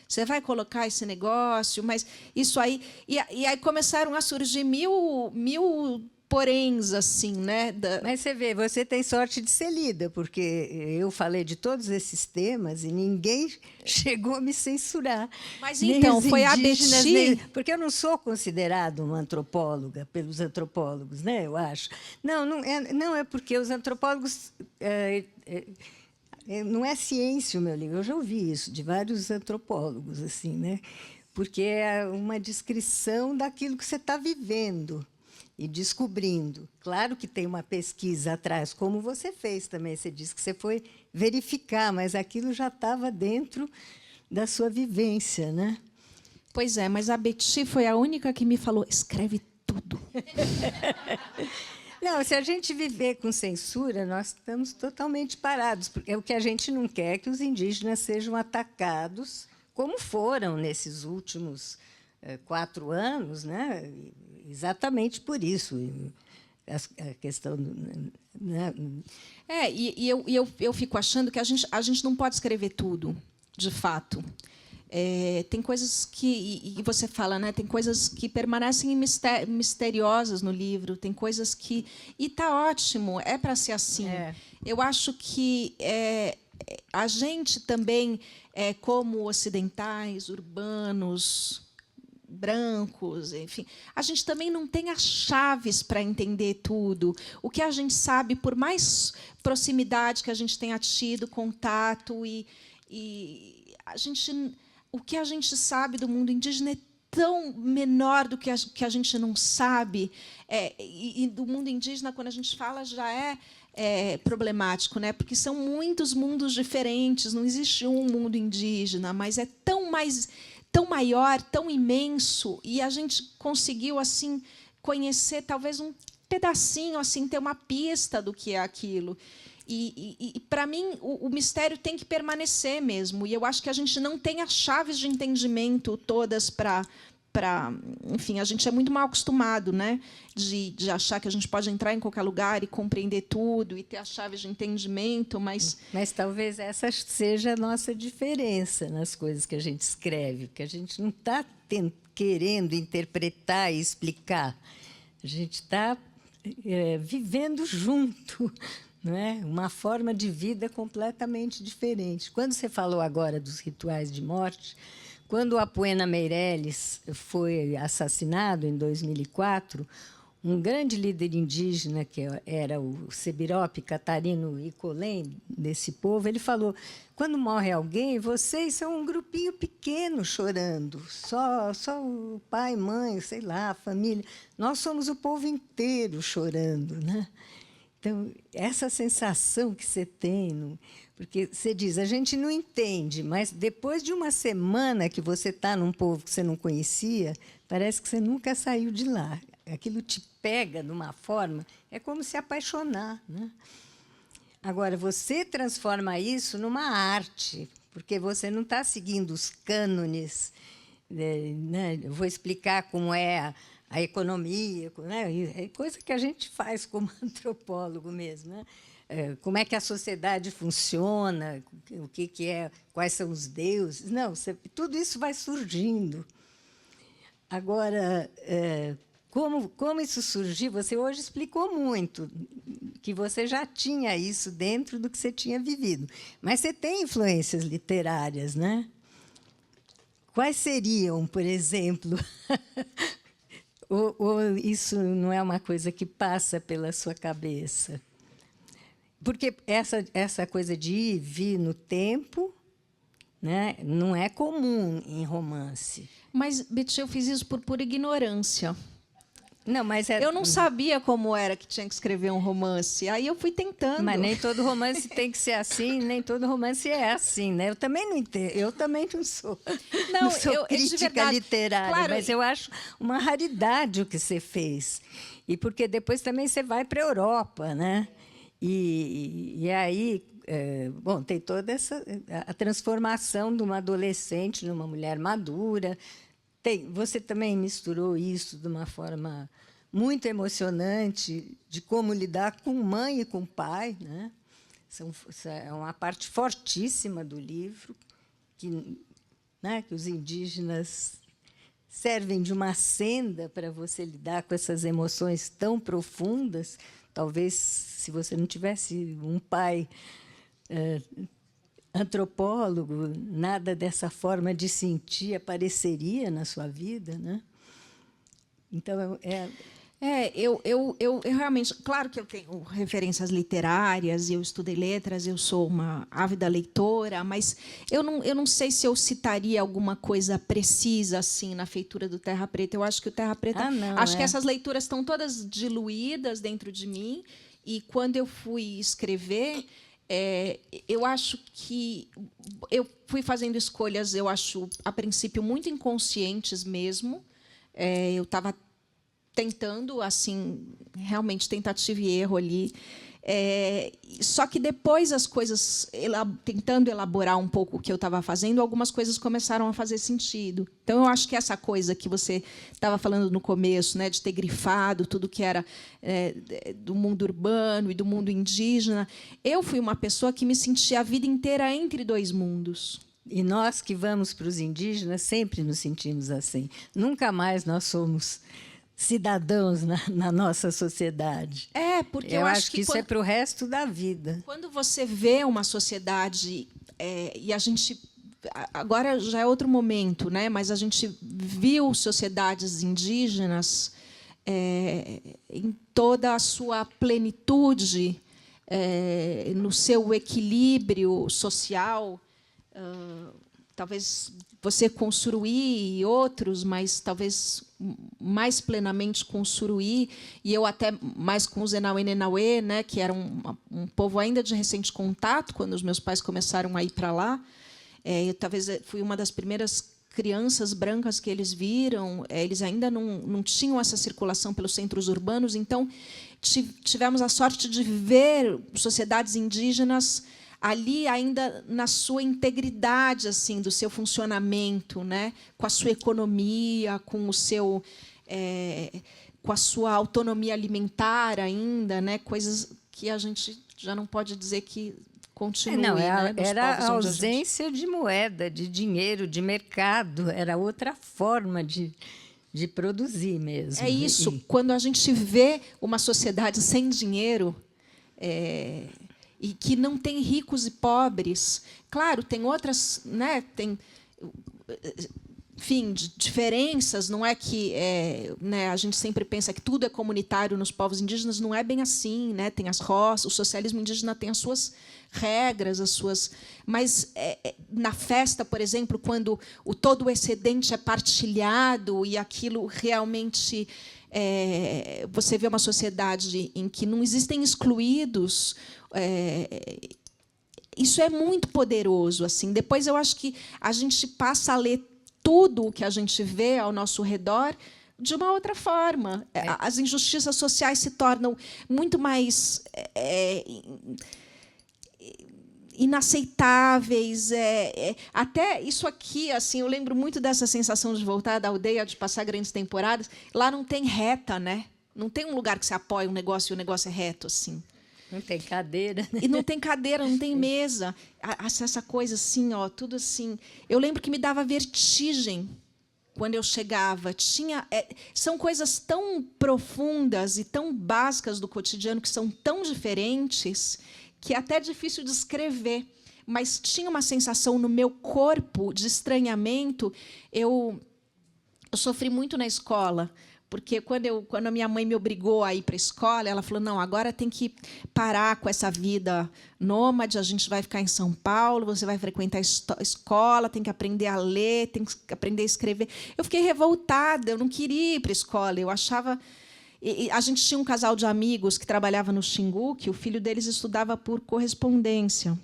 Você vai colocar esse negócio? Mas isso aí... E aí começaram a surgir mil poréns, assim, né? Mas você vê, você tem sorte de ser lida, porque eu falei de todos esses temas e ninguém chegou a me censurar. Mas então, foi a Betty... Porque eu não sou considerada uma antropóloga pelos antropólogos, né? Eu acho. Não é porque os antropólogos... não é ciência o meu livro. Eu já ouvi isso de vários antropólogos, assim, né? Porque é uma descrição daquilo que você está vivendo e descobrindo. Claro que tem uma pesquisa atrás, como você fez também. Você disse que você foi verificar, mas aquilo já estava dentro da sua vivência, né? Pois é, mas a Betty foi a única que me falou, escreve tudo. Não, se a gente viver com censura, nós estamos totalmente parados, porque o que a gente não quer é que os indígenas sejam atacados, como foram nesses últimos 4 anos, né? Exatamente por isso, a questão... Né? Eu fico achando que a gente não pode escrever tudo, de fato. Tem coisas que, e você fala, né? Tem coisas que permanecem misteriosas no livro, tem coisas que... E está ótimo, é para ser assim. Eu acho que a gente também, como ocidentais, urbanos, brancos, enfim, a gente também não tem as chaves para entender tudo. O que a gente sabe, por mais proximidade que a gente tenha tido, contato, e a gente... O que a gente sabe do mundo indígena é tão menor do que a gente não sabe. E do mundo indígena, quando a gente fala, já é problemático, né? Porque são muitos mundos diferentes, não existe um mundo indígena, mas é tão maior, tão imenso, e a gente conseguiu assim conhecer talvez um pedacinho, assim, ter uma pista do que é aquilo. E para mim, o mistério tem que permanecer mesmo. E eu acho que a gente não tem as chaves de entendimento todas para... Enfim, a gente é muito mal acostumado, né, de achar que a gente pode entrar em qualquer lugar e compreender tudo e ter as chaves de entendimento, mas talvez essa seja a nossa diferença nas coisas que a gente escreve, porque a gente não está querendo interpretar e explicar. A gente está vivendo junto, não é? Uma forma de vida completamente diferente. Quando você falou agora dos rituais de morte, quando o Apuena Meireles foi assassinado em 2004, um grande líder indígena, que era o Sebirope Catarino Icolém, desse povo, ele falou: quando morre alguém, vocês são um grupinho pequeno chorando, só o pai, mãe, sei lá, a família. Nós somos o povo inteiro chorando, né? Então, essa sensação que você tem, porque você diz, a gente não entende, mas depois de uma semana que você está num povo que você não conhecia, parece que você nunca saiu de lá. Aquilo te pega de uma forma, é como se apaixonar, né? Agora, você transforma isso numa arte, porque você não está seguindo os cânones, né? Eu vou explicar como é a economia, né? É coisa que a gente faz como antropólogo mesmo, né? Como é que a sociedade funciona, o que é, quais são os deuses. Não, tudo isso vai surgindo. Agora, como isso surgiu, você hoje explicou muito, que você já tinha isso dentro do que você tinha vivido. Mas você tem influências literárias, né? Quais seriam, por exemplo... Ou isso não é uma coisa que passa pela sua cabeça? Porque essa coisa de ir e vir no tempo, né, não é comum em romance. Mas, Betty, eu fiz isso por pura ignorância. Não, mas eu não sabia como era que tinha que escrever um romance. Aí eu fui tentando. Mas nem todo romance tem que ser assim, nem todo romance é assim, né? Eu também não entendo, eu também não sou. Não sou crítica literária, claro, mas eu acho uma raridade o que você fez. E porque depois também você vai para a Europa, né? E aí, bom, tem toda a transformação de uma adolescente numa mulher madura. Você também misturou isso de uma forma muito emocionante, de como lidar com mãe e com pai, né? É uma parte fortíssima do livro, né, que os indígenas servem de uma senda para você lidar com essas emoções tão profundas. Talvez, se você não tivesse um pai antropólogo, nada dessa forma de sentir apareceria na sua vida, né? Então, eu realmente... Claro que eu tenho referências literárias, eu estudei letras, eu sou uma ávida leitora, mas eu não sei se eu citaria alguma coisa precisa assim na feitura do Terra Preta. Eu acho que o Terra Preta... acho que essas leituras estão todas diluídas dentro de mim, e quando eu fui escrever... eu acho que eu fui fazendo escolhas, eu acho, a princípio, muito inconscientes mesmo. Eu estava tentando, assim, realmente tentativa e erro ali. Só que depois as coisas, tentando elaborar um pouco o que eu estava fazendo, algumas coisas começaram a fazer sentido. Então, eu acho que essa coisa que você estava falando no começo, né, de ter grifado tudo que era do mundo urbano e do mundo indígena, eu fui uma pessoa que me sentia a vida inteira entre dois mundos. E nós que vamos para os indígenas sempre nos sentimos assim. Nunca mais nós somos cidadãos na nossa sociedade. Porque Eu acho que isso quando, é para o resto da vida. quando você vê uma sociedade, e a gente... Agora já é outro momento, né? Mas a gente viu sociedades indígenas em toda a sua plenitude, no seu equilíbrio social, talvez você com Suruí e outros, mas talvez mais plenamente com Suruí, e eu até mais com os Enauê Nenauê, né, que era um povo ainda de recente contato, quando os meus pais começaram a ir para lá. Eu talvez fui uma das primeiras crianças brancas que eles viram. Eles ainda não tinham essa circulação pelos centros urbanos, então tivemos a sorte de ver sociedades indígenas ali ainda na sua integridade, assim, do seu funcionamento, né, com a sua economia, com o seu com a sua autonomia alimentar ainda, né, coisas que a gente já não pode dizer que continue. Não, né, era a ausência de moeda, de dinheiro, de mercado, era outra forma de produzir mesmo. É isso. Quando a gente vê uma sociedade sem dinheiro, e que não tem ricos e pobres, claro, tem outras, né, tem, enfim, diferenças. Não é que né, a gente sempre pensa que tudo é comunitário nos povos indígenas, não é bem assim, né? Tem as roças, o socialismo indígena tem as suas regras, as suas, mas na festa, por exemplo, quando todo o excedente é partilhado e aquilo realmente você vê uma sociedade em que não existem excluídos, isso é muito poderoso, assim. Depois eu acho que a gente passa a ler tudo o que a gente vê ao nosso redor de uma outra forma. As injustiças sociais se tornam muito mais inaceitáveis. Até isso aqui, assim, eu lembro muito dessa sensação de voltar da aldeia, de passar grandes temporadas. Lá não tem reta, né? Não tem um lugar que você apoia um negócio e o negócio é reto, assim. Não tem cadeira. E não tem cadeira, não tem mesa. Essa coisa assim, ó, tudo assim. Eu lembro que me dava vertigem quando eu chegava. São coisas tão profundas e tão básicas do cotidiano, que são tão diferentes, que é até difícil de escrever. Mas tinha uma sensação no meu corpo de estranhamento. Eu sofri muito na escola, porque quando a minha mãe me obrigou a ir para a escola, ela falou: não, agora tem que parar com essa vida nômade, a gente vai ficar em São Paulo, você vai frequentar a escola, tem que aprender a ler, tem que aprender a escrever. Eu fiquei revoltada, eu não queria ir para a escola. Eu achava... a gente tinha um casal de amigos que trabalhava no Xingu, que o filho deles estudava por correspondência.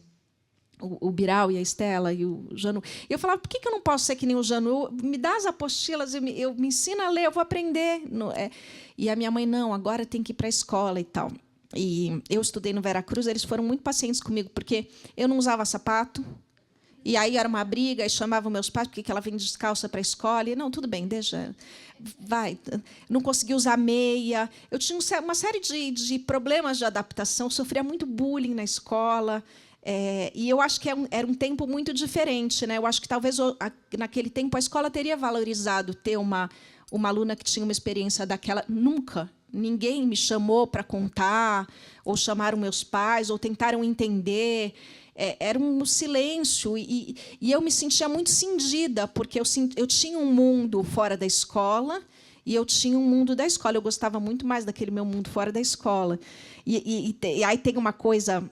O Biral e a Estela e o Janu. E eu falava: por que eu não posso ser que nem o Janu? Me dá as apostilas, eu me ensina a ler, eu vou aprender. E a minha mãe: não, agora tem que ir para a escola e tal. E eu estudei no Veracruz, eles foram muito pacientes comigo, porque eu não usava sapato. E aí era uma briga, e chamavam meus pais, porque ela vem descalça para a escola. E, não, tudo bem, deixa, vai. Não conseguia usar meia. Eu tinha uma série de problemas de adaptação, sofria muito bullying na escola. E eu acho que era um tempo muito diferente, né? Eu acho que talvez naquele tempo a escola teria valorizado ter uma aluna que tinha uma experiência daquela. Nunca ninguém me chamou para contar, ou chamaram meus pais, ou tentaram entender. Era um silêncio, e eu me sentia muito cindida, porque eu tinha um mundo fora da escola e eu tinha um mundo da escola. Eu gostava muito mais daquele meu mundo fora da escola. E aí tem uma coisa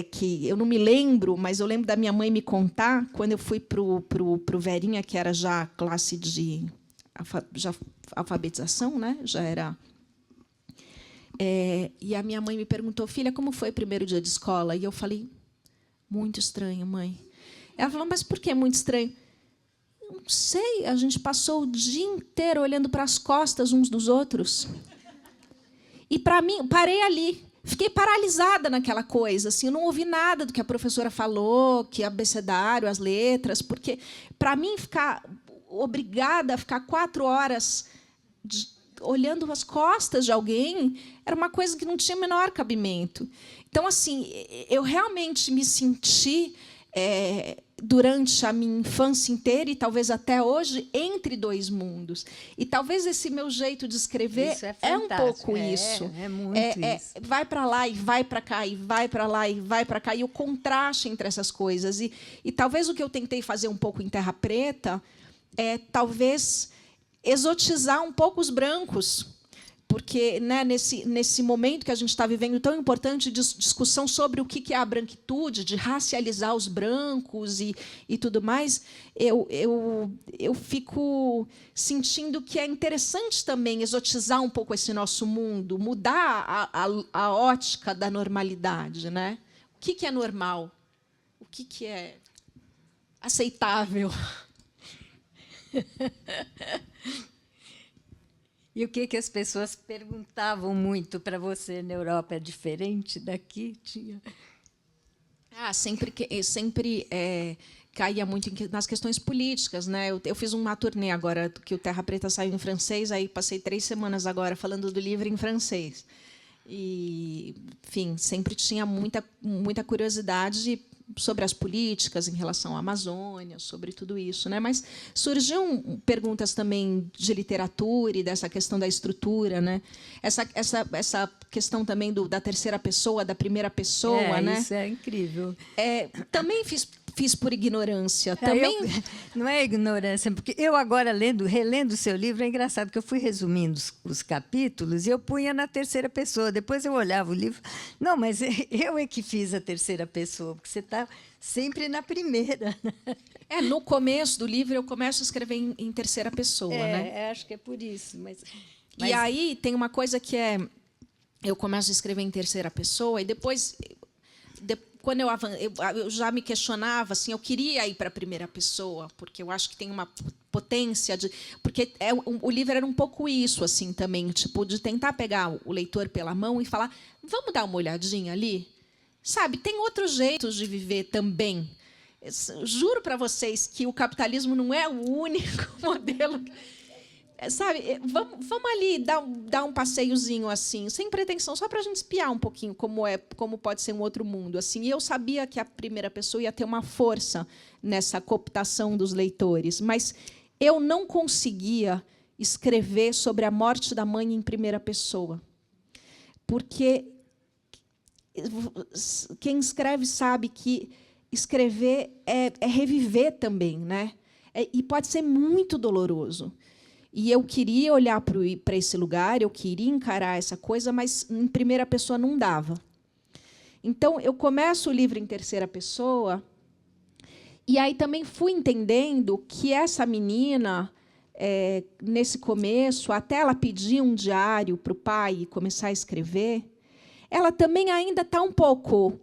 que eu não me lembro, mas eu lembro da minha mãe me contar, quando eu fui para o Verinha, que era já classe de alfabetização, né? Já era... e a minha mãe me perguntou: filha, como foi o primeiro dia de escola? E eu falei: muito estranho, mãe. Ela falou: mas por que muito estranho? Eu não sei, a gente passou o dia inteiro olhando para as costas uns dos outros. E, para mim, parei ali. Fiquei paralisada naquela coisa. Assim, eu não ouvi nada do que a professora falou, que abecedário, as letras, porque, para mim, ficar obrigada a ficar 4 horas olhando as costas de alguém era uma coisa que não tinha o menor cabimento. Então, assim, eu realmente me senti durante a minha infância inteira e talvez até hoje, entre dois mundos. E talvez esse meu jeito de escrever Isso é é um fantástico. pouco isso. É muito isso. Vai para lá e vai para cá, e vai para lá e vai para cá, e o contraste entre essas coisas. E talvez o que eu tentei fazer um pouco em Terra Preta é, talvez, exotizar um pouco os brancos, porque, né, nesse momento que a gente está vivendo tão importante de discussão sobre o que é a branquitude, de racializar os brancos e tudo mais, eu fico sentindo que é interessante também exotizar um pouco esse nosso mundo, mudar a ótica da normalidade, né? O que é normal? O que é aceitável? E o que as pessoas perguntavam muito para você na Europa? É diferente daqui? Tinha... Sempre caía muito nas questões políticas, né? Eu fiz uma turnê agora que o Terra Preta saiu em francês, aí passei 3 semanas agora falando do livro em francês. E, enfim, sempre tinha muita curiosidade sobre as políticas em relação à Amazônia, sobre tudo isso, né? Mas surgiam perguntas também de literatura e dessa questão da estrutura, né? Essa questão também da terceira pessoa, da primeira pessoa, né? Isso é incrível. Também fiz por ignorância. Também não é ignorância, porque eu agora relendo o seu livro, é engraçado que eu fui resumindo os capítulos e eu punha na terceira pessoa. Depois eu olhava o livro, não, mas eu é que fiz a terceira pessoa, porque você está sempre na primeira. no começo do livro eu começo a escrever em terceira pessoa, né? Acho que é por isso. Mas E aí tem uma coisa que eu começo a escrever em terceira pessoa e depois quando eu já me questionava, assim, eu queria ir para a primeira pessoa, porque eu acho que tem uma potência porque o livro era um pouco isso, assim, também, tipo, de tentar pegar o leitor pela mão e falar, vamos dar uma olhadinha ali, sabe? Tem outros jeitos de viver também. Juro para vocês que o capitalismo não é o único modelo. Sabe, vamos ali dar um passeiozinho assim, sem pretensão, só para a gente espiar um pouquinho como pode ser um outro mundo. Assim, e eu sabia que a primeira pessoa ia ter uma força nessa cooptação dos leitores, mas eu não conseguia escrever sobre a morte da mãe em primeira pessoa, porque quem escreve sabe que escrever é reviver também, né? E pode ser muito doloroso. E eu queria olhar para esse lugar, eu queria encarar essa coisa, mas em primeira pessoa não dava. Então, eu começo o livro em terceira pessoa, e aí também fui entendendo que essa menina, nesse começo, até ela pedir um diário para o pai e começar a escrever, ela também ainda está um pouco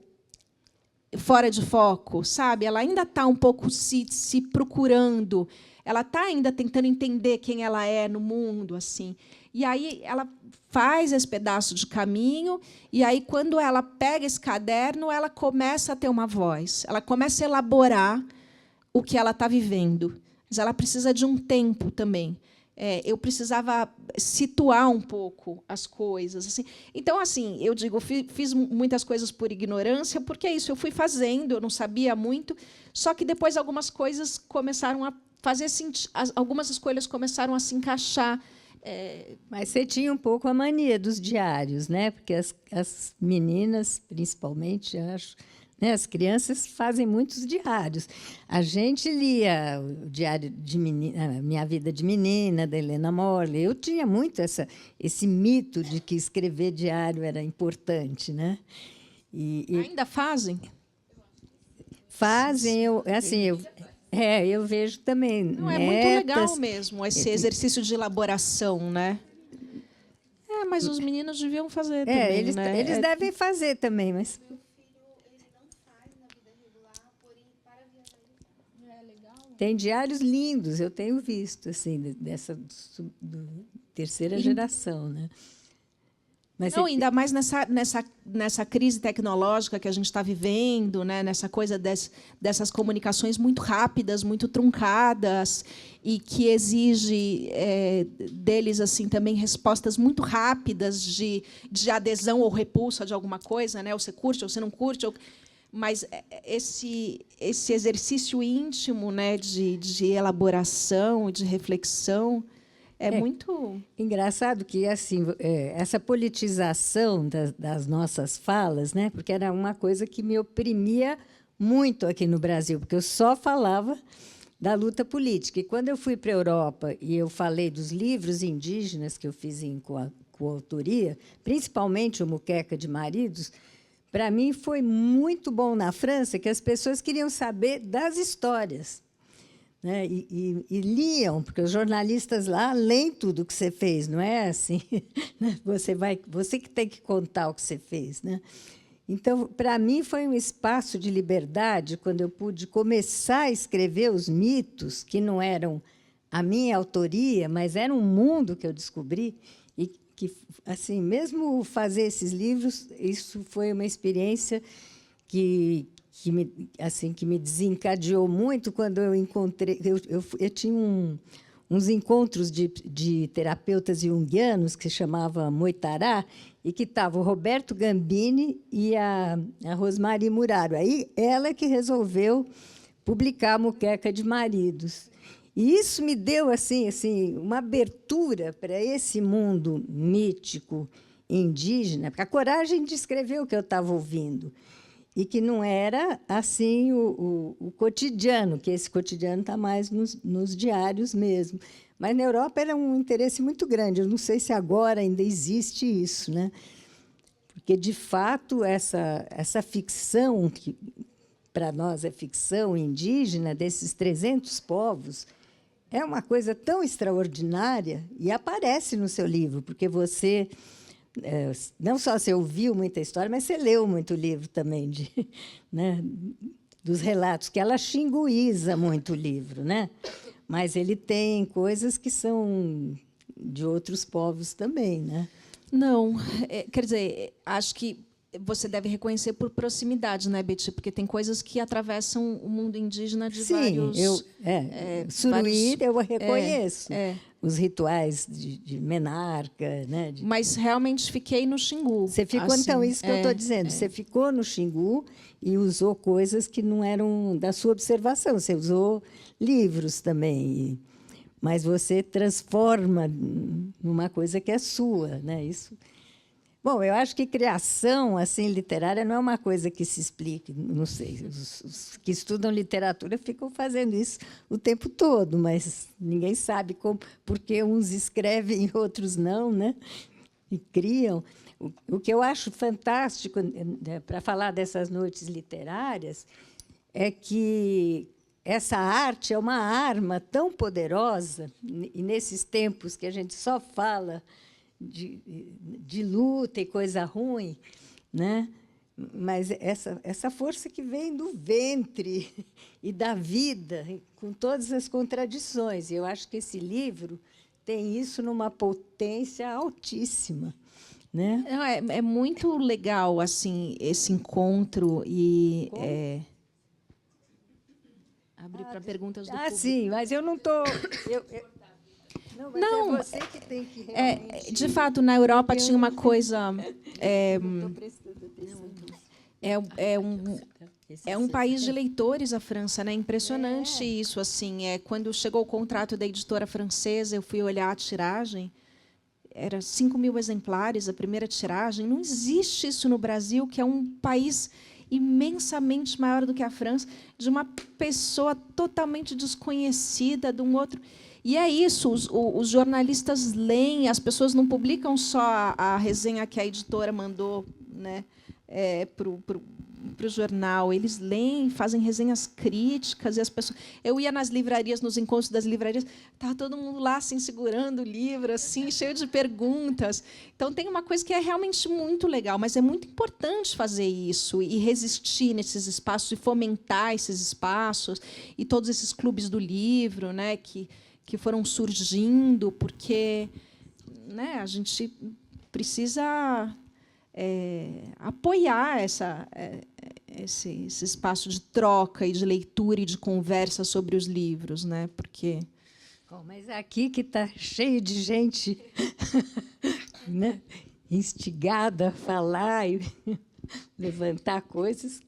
fora de foco, sabe? Ela ainda está um pouco se procurando. Ela está ainda tentando entender quem ela é no mundo, assim. E aí ela faz esse pedaço de caminho, e aí, quando ela pega esse caderno, ela começa a ter uma voz, ela começa a elaborar o que ela está vivendo. Mas ela precisa de um tempo também. Eu precisava situar um pouco as coisas. Assim. Então, assim, eu digo, fiz muitas coisas por ignorância, porque é isso, eu fui fazendo, eu não sabia muito, só que depois algumas coisas começaram a fazer algumas escolhas começaram a se encaixar. Mas você tinha um pouco a mania dos diários, né? Porque as meninas, principalmente, acho, né? As crianças fazem muitos diários. A gente lia o diário de menina, Minha Vida de Menina, da Helena Morley. Eu tinha muito esse mito de que escrever diário era importante, né? Ainda fazem? Fazem, eu vejo também. Não, é muito legal mesmo esse exercício de elaboração, né? Mas os meninos deviam fazer também, eles, né? Eles devem fazer também, mas... Tem diários lindos, eu tenho visto, assim, dessa terceira geração, né? Mas não, ainda mais nessa crise tecnológica que a gente está vivendo, né? Nessa coisa dessas comunicações muito rápidas, muito truncadas, e que exige deles assim também respostas muito rápidas de adesão ou repulsa de alguma coisa, né? Ou você curte ou você não curte. Mas esse exercício íntimo, né, de elaboração, de reflexão, muito... Engraçado que assim essa politização das nossas falas, né? Porque era uma coisa que me oprimia muito aqui no Brasil, porque eu só falava da luta política. E quando eu fui para a Europa e eu falei dos livros indígenas que eu fiz em coautoria, principalmente o Muqueca de Maridos, para mim foi muito bom na França, que as pessoas queriam saber das histórias, né? E liam, porque os jornalistas lá leem tudo o que você fez, não é assim? Você que tem que contar o que você fez, né? Então, para mim, foi um espaço de liberdade quando eu pude começar a escrever os mitos, que não eram a minha autoria, mas era um mundo que eu descobri. E que, assim, mesmo fazer esses livros, isso foi uma experiência que me desencadeou muito quando eu encontrei... Eu tinha uns encontros de terapeutas junguianos que se chamava Moitará, e que estava o Roberto Gambini e a Rosmari Muraro. Aí ela que resolveu publicar a Muqueca de Maridos. E isso me deu assim uma abertura para esse mundo mítico indígena, porque a coragem de escrever o que eu estava ouvindo. E que não era assim o cotidiano, que esse cotidiano está mais nos diários mesmo. Mas na Europa era um interesse muito grande. Eu não sei se agora ainda existe isso, né? Porque, de fato, essa ficção, que para nós é ficção indígena, desses 300 povos, é uma coisa tão extraordinária e aparece no seu livro, porque você... não só você ouviu muita história, mas você leu muito livro também né, dos relatos, que ela xinguiza muito o livro, né? Mas ele tem coisas que são de outros povos também, né? Não, quer dizer, acho que você deve reconhecer por proximidade, né, Betty? Porque tem coisas que atravessam o mundo indígena de vários... Sim, Suruíra eu reconheço. É. Os rituais de menarca, né? Mas realmente fiquei no Xingu. Você ficou, assim, então, isso que eu estou dizendo. Você ficou no Xingu e usou coisas que não eram da sua observação. Você usou livros também. Mas você transforma numa coisa que é sua, né? Isso. Bom, eu acho que criação assim literária não é uma coisa que se explique. Não sei, os que estudam literatura ficam fazendo isso o tempo todo, mas ninguém sabe como, porque uns escrevem e outros não, né? E criam. O que eu acho fantástico, para falar dessas noites literárias, é que essa arte é uma arma tão poderosa, e nesses tempos que a gente só fala de luta e coisa ruim, né? Mas essa força que vem do ventre e da vida, com todas as contradições. E eu acho que esse livro tem isso numa potência altíssima, né? É muito legal assim esse encontro e abrir para perguntas do público. Sim, mas eu não estou... Não, é você que tem que realmente... de fato, na Europa tinha uma coisa... É um país de leitores, a França, né? Impressionante isso. Assim, quando chegou o contrato da editora francesa, eu fui olhar a tiragem, era 5.000 exemplares, a primeira tiragem. Não existe isso no Brasil, que é um país imensamente maior do que a França, de uma pessoa totalmente desconhecida, de um outro... E é isso, os jornalistas leem, as pessoas não publicam só a resenha que a editora mandou, né, para o jornal. Eles leem, fazem resenhas críticas. E as pessoas... Eu ia nas livrarias, nos encontros das livrarias, estava todo mundo lá assim, segurando o livro, assim, cheio de perguntas. Então, tem uma coisa que é realmente muito legal, mas é muito importante fazer isso e resistir nesses espaços e fomentar esses espaços e todos esses clubes do livro, né, que foram surgindo, porque, né, a gente precisa apoiar esse espaço de troca e de leitura e de conversa sobre os livros, né? Porque... Bom, mas aqui que está cheio de gente né, instigada a falar e levantar coisas,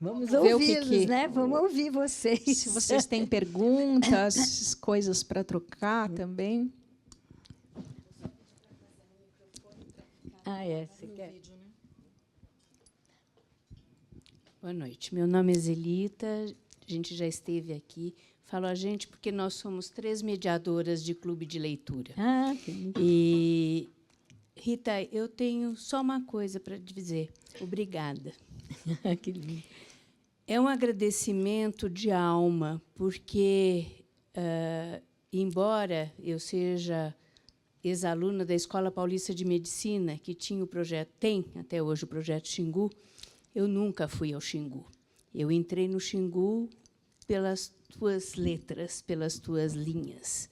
Vamos Ver o que ouvi-los, que- né? Vamos ouvir vocês. Se vocês têm perguntas, coisas para trocar também. Ah, é. Você quer? Boa noite. Meu nome é Zelita, a gente já esteve aqui. Falo a gente porque nós somos 3 mediadoras de clube de leitura. Ah, que lindo. E, Rita, eu tenho só uma coisa para dizer. Obrigada. Que lindo. É um agradecimento de alma, porque, embora eu seja ex-aluna da Escola Paulista de Medicina, que tinha o projeto, tem até hoje o projeto Xingu, eu nunca fui ao Xingu. Eu entrei no Xingu pelas tuas letras, pelas tuas linhas.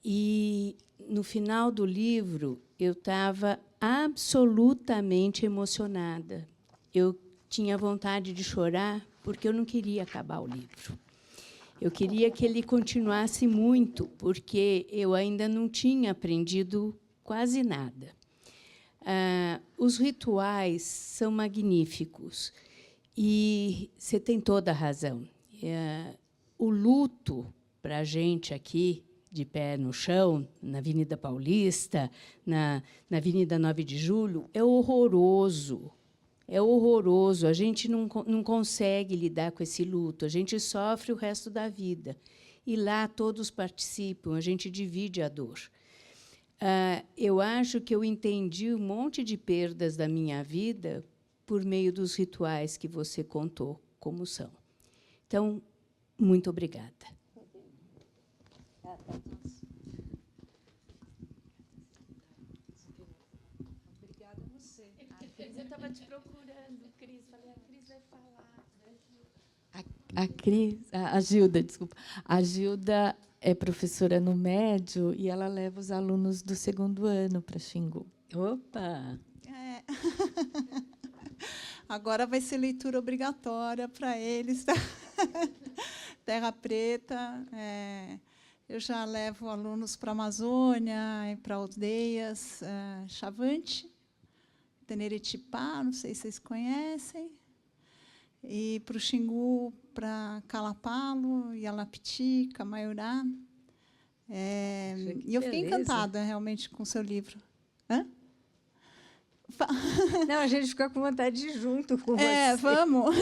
E, no final do livro, eu estava absolutamente emocionada. Eu tinha vontade de chorar, porque eu não queria acabar o livro. Eu queria que ele continuasse muito, porque eu ainda não tinha aprendido quase nada. Os rituais são magníficos, e você tem toda a razão. O luto, para a gente aqui, de pé no chão, na Avenida Paulista, na Avenida 9 de Julho, é horroroso. É horroroso. A gente não consegue lidar com esse luto. A gente sofre o resto da vida. E lá todos participam, a gente divide a dor. Eu acho que eu entendi um monte de perdas da minha vida por meio dos rituais que você contou como são. Então, muito obrigada. Eu estava te procurando, Cris. Falei, a Cris vai falar. A Gilda, desculpa. A Gilda é professora no médio e ela leva os alunos do 2º ano para Xingu. Opa! É. Agora vai ser leitura obrigatória para eles. Terra Preta. Eu já levo alunos para a Amazônia e para aldeias Chavante, Teneretipá, não sei se vocês conhecem, e para o Xingu, para Calapalo, Ialapiti, Camaiurá. E eu fiquei beleza. encantada, realmente, com o seu livro. Hã? Não, a gente fica com vontade de ir junto com você. Vamos.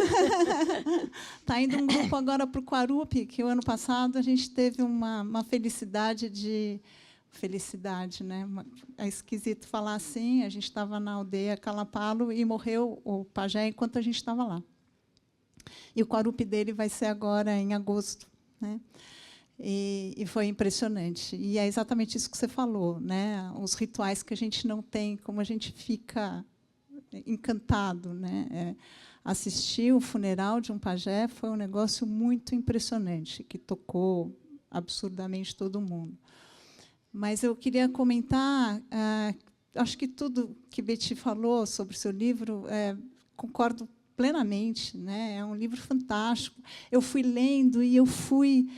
Está indo um grupo agora para o Quarupi, que o ano passado a gente teve uma felicidade de... Felicidade, né? É esquisito falar assim. A gente estava na aldeia Calapalo e morreu o pajé enquanto a gente estava lá. E o Quarupi dele vai ser agora em agosto, né? E foi impressionante. E é exatamente isso que você falou, né? Os rituais que a gente não tem, como a gente fica encantado, né? Assistir o funeral de um pajé foi um negócio muito impressionante, que tocou absurdamente todo mundo. Mas eu queria comentar, acho que tudo que Betty falou sobre o seu livro, concordo plenamente, né? É um livro fantástico. Eu fui lendo e eu fui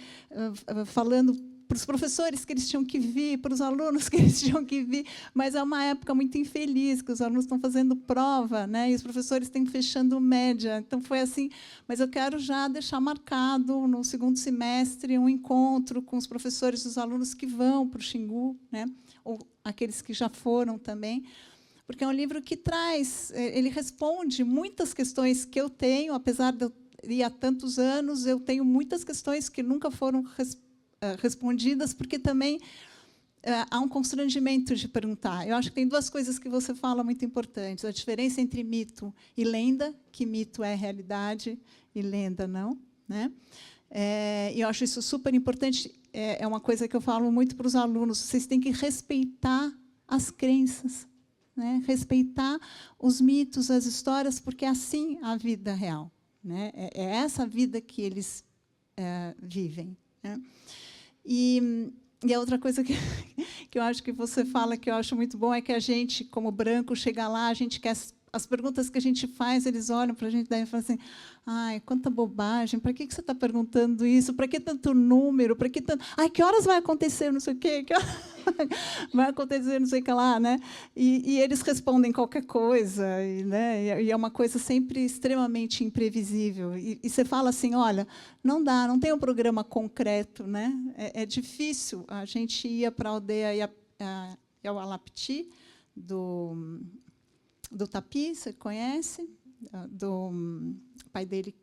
falando para os professores que eles tinham que vir, para os alunos que eles tinham que vir, mas é uma época muito infeliz, que os alunos estão fazendo prova, né? E os professores estão fechando média. Então, foi assim. Mas eu quero já deixar marcado, no 2º semestre, um encontro com os professores e os alunos que vão para o Xingu, né? Ou aqueles que já foram também, porque é um livro que traz, ele responde muitas questões que eu tenho, apesar de eu ir há tantos anos, eu tenho muitas questões que nunca foram respondidas, porque também há um constrangimento de perguntar. Eu acho que tem 2 coisas que você fala muito importantes: a diferença entre mito e lenda, que mito é realidade e lenda não, né? E eu acho isso super importante. É uma coisa que eu falo muito para os alunos: vocês têm que respeitar as crenças, né? Respeitar os mitos, as histórias, porque é assim a vida real, né? É essa vida que eles vivem, né? E a outra coisa que eu acho que você fala, que eu acho muito bom, é que a gente, como branco, chega lá, a gente quer... As perguntas que a gente faz, eles olham para a gente daí e falam assim: ai, quanta bobagem, para que você está perguntando isso? Para que tanto número? Para que tanto... Ai, que horas vai acontecer? Não sei o quê. vai acontecer não sei o que lá, né? E eles respondem qualquer coisa, né? E é uma coisa sempre extremamente imprevisível. E você fala assim, olha, não dá, não tem um programa concreto, né? É difícil. A gente ia para a aldeia Yaualapiti, do Tapi, você conhece? Do pai dele.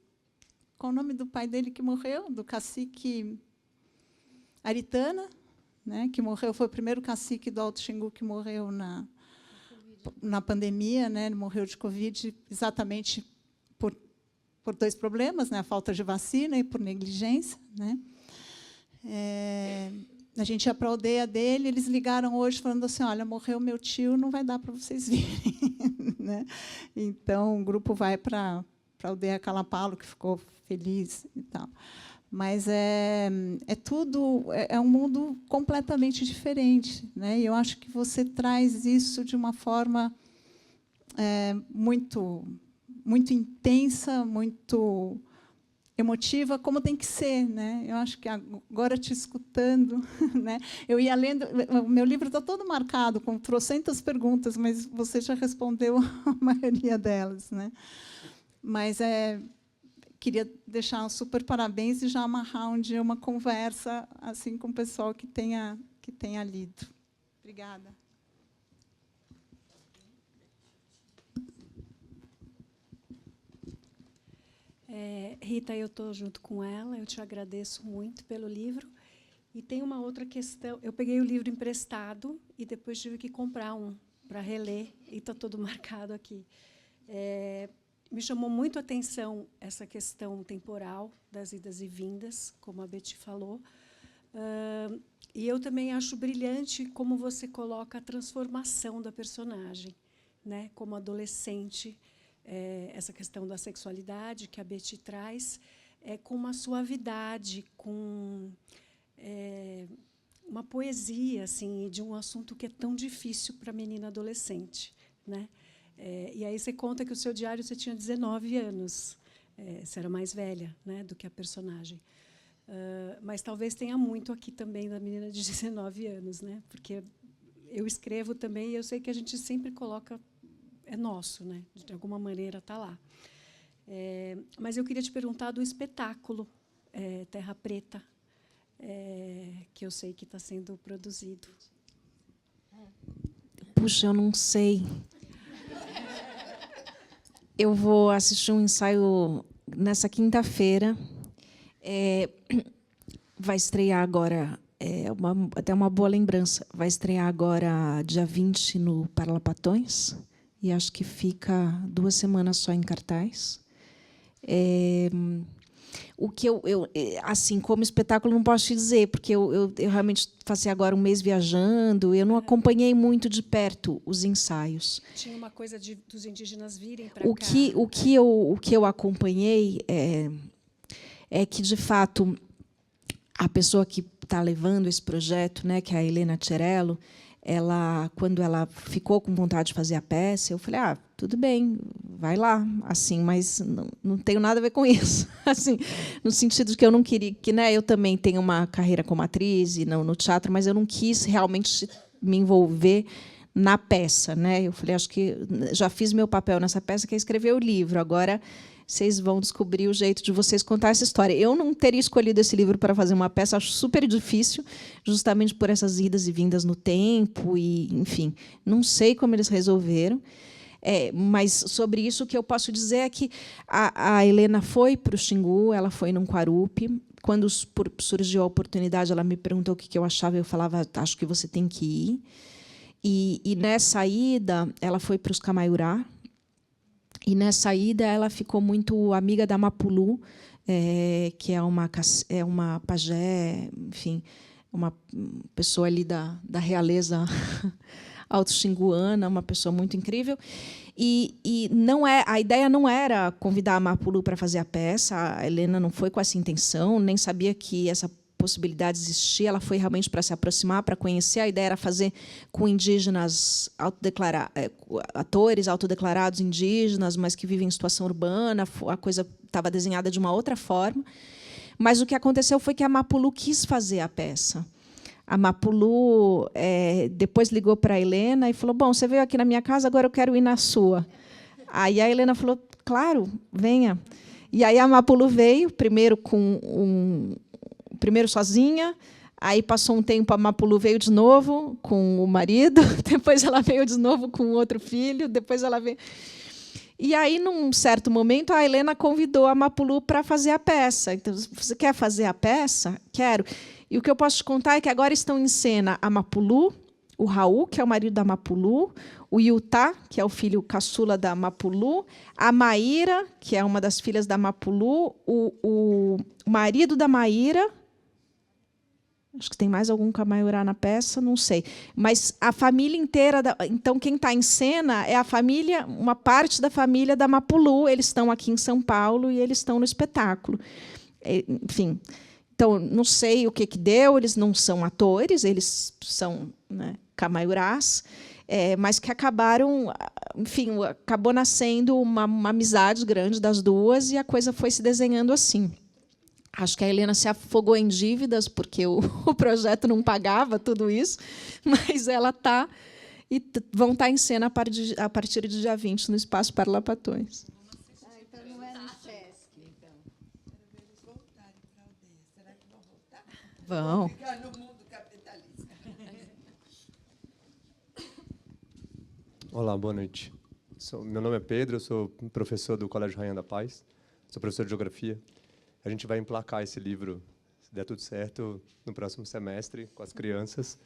Qual o nome do pai dele que morreu? Do cacique Aritana, né, que morreu, foi o primeiro cacique do Alto Xingu que morreu na pandemia, né? Ele morreu de Covid exatamente por 2 problemas, né? A falta de vacina e por negligência, né? A gente ia para a aldeia dele, eles ligaram hoje falando assim, olha, morreu meu tio, não vai dar para vocês virem. Né? Então, o grupo vai para a aldeia Calapalo, que ficou feliz e tal. Mas é um mundo completamente diferente, né? E eu acho que você traz isso de uma forma muito intensa, muito emotiva, como tem que ser, né? Eu acho que agora te escutando, né? Eu ia lendo, o meu livro está todo marcado com trocentas perguntas, mas você já respondeu a maioria delas, né? Mas queria deixar um super parabéns e já amarrar um dia uma conversa assim com o pessoal que tenha lido. Obrigada. Rita, eu estou junto com ela, eu te agradeço muito pelo livro. E tem uma outra questão. Eu peguei o livro emprestado e depois tive que comprar um para reler, e está todo marcado aqui. Me chamou muito a atenção essa questão temporal das idas e vindas, como a Betty falou. E eu também acho brilhante como você coloca a transformação da personagem, né? Como adolescente, essa questão da sexualidade que a Betty traz, com uma suavidade, com uma poesia assim, de um assunto que é tão difícil para a menina adolescente, né? E aí você conta que o seu diário você tinha 19 anos, você era mais velha, né, do que a personagem. Mas talvez tenha muito aqui também da menina de 19 anos, né? Porque eu escrevo também e eu sei que a gente sempre coloca, é nosso, né? De alguma maneira está lá. Mas eu queria te perguntar do espetáculo Terra Preta, que eu sei que está sendo produzido. Puxa, eu não sei. Eu vou assistir um ensaio nessa quinta-feira. Vai estrear agora, até uma boa lembrança, vai estrear agora dia 20 no Parlapatões, e acho que fica 2 semanas só em cartaz. O que assim, como espetáculo, não posso te dizer, porque eu realmente passei agora um mês viajando, eu não acompanhei muito de perto os ensaios. Tinha uma coisa dos indígenas virem para cá. O que eu acompanhei é que, de fato, a pessoa que está levando esse projeto, né, que é a Helena Tcherello, quando ela ficou com vontade de fazer a peça, eu falei, tudo bem, vai lá, assim, mas não tenho nada a ver com isso, assim, no sentido de que eu não queria, que, né, eu também tenho uma carreira como atriz e no teatro, mas eu não quis realmente me envolver na peça, né? Eu falei, acho que já fiz meu papel nessa peça, que é escrever o livro. Agora vocês vão descobrir o jeito de vocês contar essa história. Eu não teria escolhido esse livro para fazer uma peça, acho super difícil, justamente por essas idas e vindas no tempo, e, enfim, não sei como eles resolveram. Mas sobre isso o que eu posso dizer é que a Helena foi para o Xingu, ela foi num Quarupi. Quando surgiu a oportunidade, ela me perguntou o que eu achava, eu falava, acho que você tem que ir. E nessa ida, ela foi para os Camaiurá. E nessa ida ela ficou muito amiga da Mapulu, que é uma pajé, enfim, uma pessoa ali da realeza alto-xinguana, uma pessoa muito incrível. E a ideia não era convidar a Mapulu para fazer a peça. A Helena não foi com essa intenção, nem sabia que essa possibilidade existia. Ela foi realmente para se aproximar, para conhecer. A ideia era fazer com indígenas atores autodeclarados indígenas, mas que vivem em situação urbana. A coisa estava desenhada de uma outra forma. Mas o que aconteceu foi que a Mapulu quis fazer a peça. A Mapulu depois ligou para a Helena e falou: bom, você veio aqui na minha casa, agora eu quero ir na sua. Aí a Helena falou: claro, venha. E aí a Mapulu veio, primeiro sozinha, aí passou um tempo, a Mapulu veio de novo com o marido, depois ela veio de novo com outro filho, depois ela veio... E aí, num certo momento, a Helena convidou a Mapulu para fazer a peça. Então, você quer fazer a peça? Quero. E o que eu posso te contar é que agora estão em cena a Mapulu, o Raul, que é o marido da Mapulu, o Yutá, que é o filho caçula da Mapulu, a Maíra, que é uma das filhas da Mapulu, o marido da Maíra, acho que tem mais algum Camaiurá na peça, não sei. Mas a família inteira... Então, quem está em cena é a família, uma parte da família da Mapulu. Eles estão aqui em São Paulo e eles estão no espetáculo. Enfim, então, não sei o que deu, eles não são atores, eles são, né, Camaiurás, mas que acabaram... Enfim, acabou nascendo uma amizade grande das duas e a coisa foi se desenhando assim. Acho que a Helena se afogou em dívidas, porque o projeto não pagava tudo isso, mas ela está... E vão estar em cena a partir do dia 20, no Espaço Parlapatões. Então não é no Sesc, então. Será que vão voltar? Vão. Ficar no mundo capitalista. Olá, boa noite. Meu nome é Pedro, eu sou professor do Colégio Rainha da Paz, sou professor de Geografia. A gente vai emplacar esse livro, se der tudo certo, no próximo semestre, com as crianças.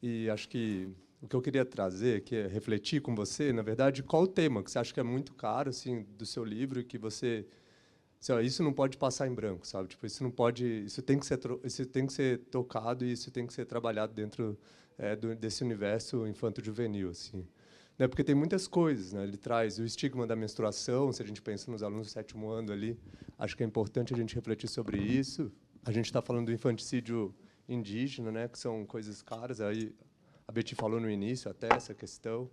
E acho que o que eu queria trazer, que é refletir com você, na verdade, qual o tema que você acha que é muito caro, assim, do seu livro e que você... Assim, ó, isso não pode passar em branco, sabe? Tipo, isso não pode... Isso tem que ser tocado e isso tem que ser trabalhado dentro desse universo infanto-juvenil, assim. Né? Porque tem muitas coisas, né? Ele traz o estigma da menstruação, se a gente pensa nos alunos do 7º ano ali, acho que é importante a gente refletir sobre isso. A gente está falando do infanticídio indígena, né? Que são coisas caras. Aí a Betty falou no início até essa questão.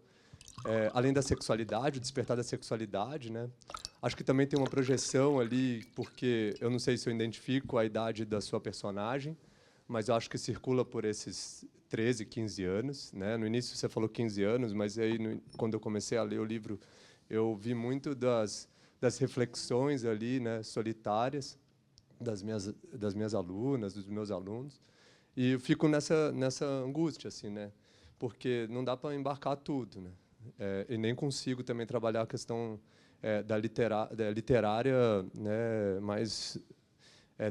Além da sexualidade, o despertar da sexualidade, né? Acho que também tem uma projeção ali, porque eu não sei se eu identifico a idade da sua personagem, mas eu acho que circula por esses 13, 15 anos. Né? No início você falou 15 anos, mas aí, quando eu comecei a ler o livro, eu vi muito das reflexões ali, né, solitárias das minhas alunas, dos meus alunos, e eu fico nessa angústia, assim, né, porque não dá para embarcar tudo, né, e nem consigo também trabalhar a questão da literária, né, mais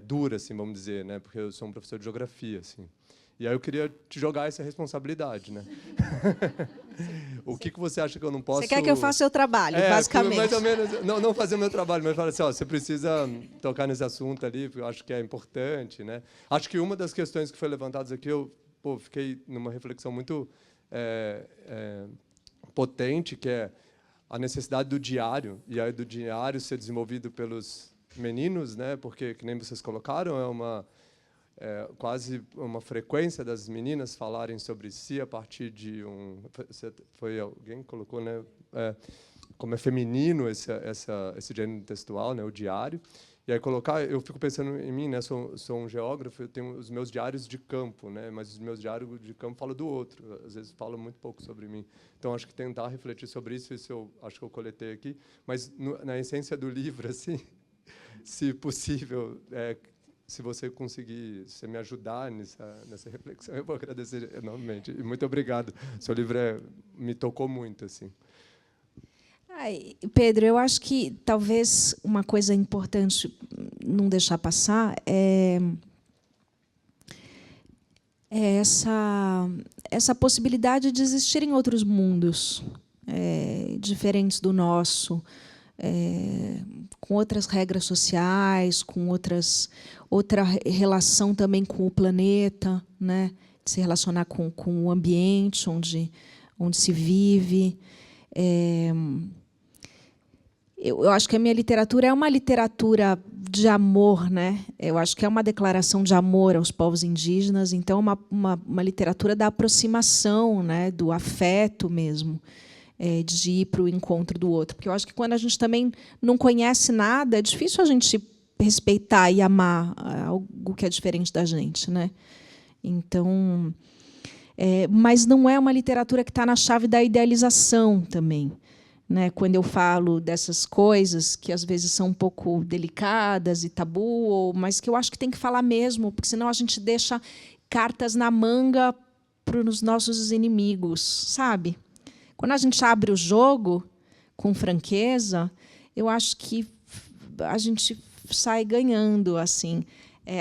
dura, assim, vamos dizer, né, porque eu sou um professor de geografia, assim. E aí eu queria te jogar essa responsabilidade, né? O que você acha que eu não posso... Você quer que eu faça o seu trabalho, basicamente. Mais ou menos, não fazer o meu trabalho, mas falar assim, ó, você precisa tocar nesse assunto ali, porque eu acho que é importante, né? Acho que uma das questões que foi levantadas aqui, eu fiquei numa reflexão muito potente, que é a necessidade do diário, e aí do diário ser desenvolvido pelos meninos, né? Porque, que nem vocês colocaram, quase uma frequência das meninas falarem sobre si a partir de foi alguém que colocou, né, como é feminino esse gênero textual, né, o diário. E aí eu fico pensando em mim, né, sou um geógrafo, eu tenho os meus diários de campo, né, mas os meus diários de campo falam do outro, às vezes falam muito pouco sobre mim. Então acho que tentar refletir sobre isso eu acho que eu coletei aqui, mas na essência do livro, assim, se possível, se você conseguir me ajudar nessa reflexão, eu vou agradecer enormemente. E muito obrigado. Seu livro me tocou muito, assim. Pedro, eu acho que talvez uma coisa importante não deixar passar é essa possibilidade de existirem outros mundos diferentes do nosso, com outras regras sociais, com outra relação também com o planeta, né? De se relacionar com o ambiente onde se vive. Eu acho que a minha literatura é uma literatura de amor, né? Eu acho que é uma declaração de amor aos povos indígenas, então uma literatura da aproximação, né? Do afeto mesmo, de ir para o encontro do outro. Porque eu acho que quando a gente também não conhece nada, é difícil a gente respeitar e amar algo que é diferente da gente, né? Então, mas não é uma literatura que está na chave da idealização também. Né? Quando eu falo dessas coisas que às vezes são um pouco delicadas e tabu, mas que eu acho que tem que falar mesmo, porque senão a gente deixa cartas na manga para os nossos inimigos, sabe? Quando a gente abre o jogo com franqueza, eu acho que a gente sai ganhando, assim.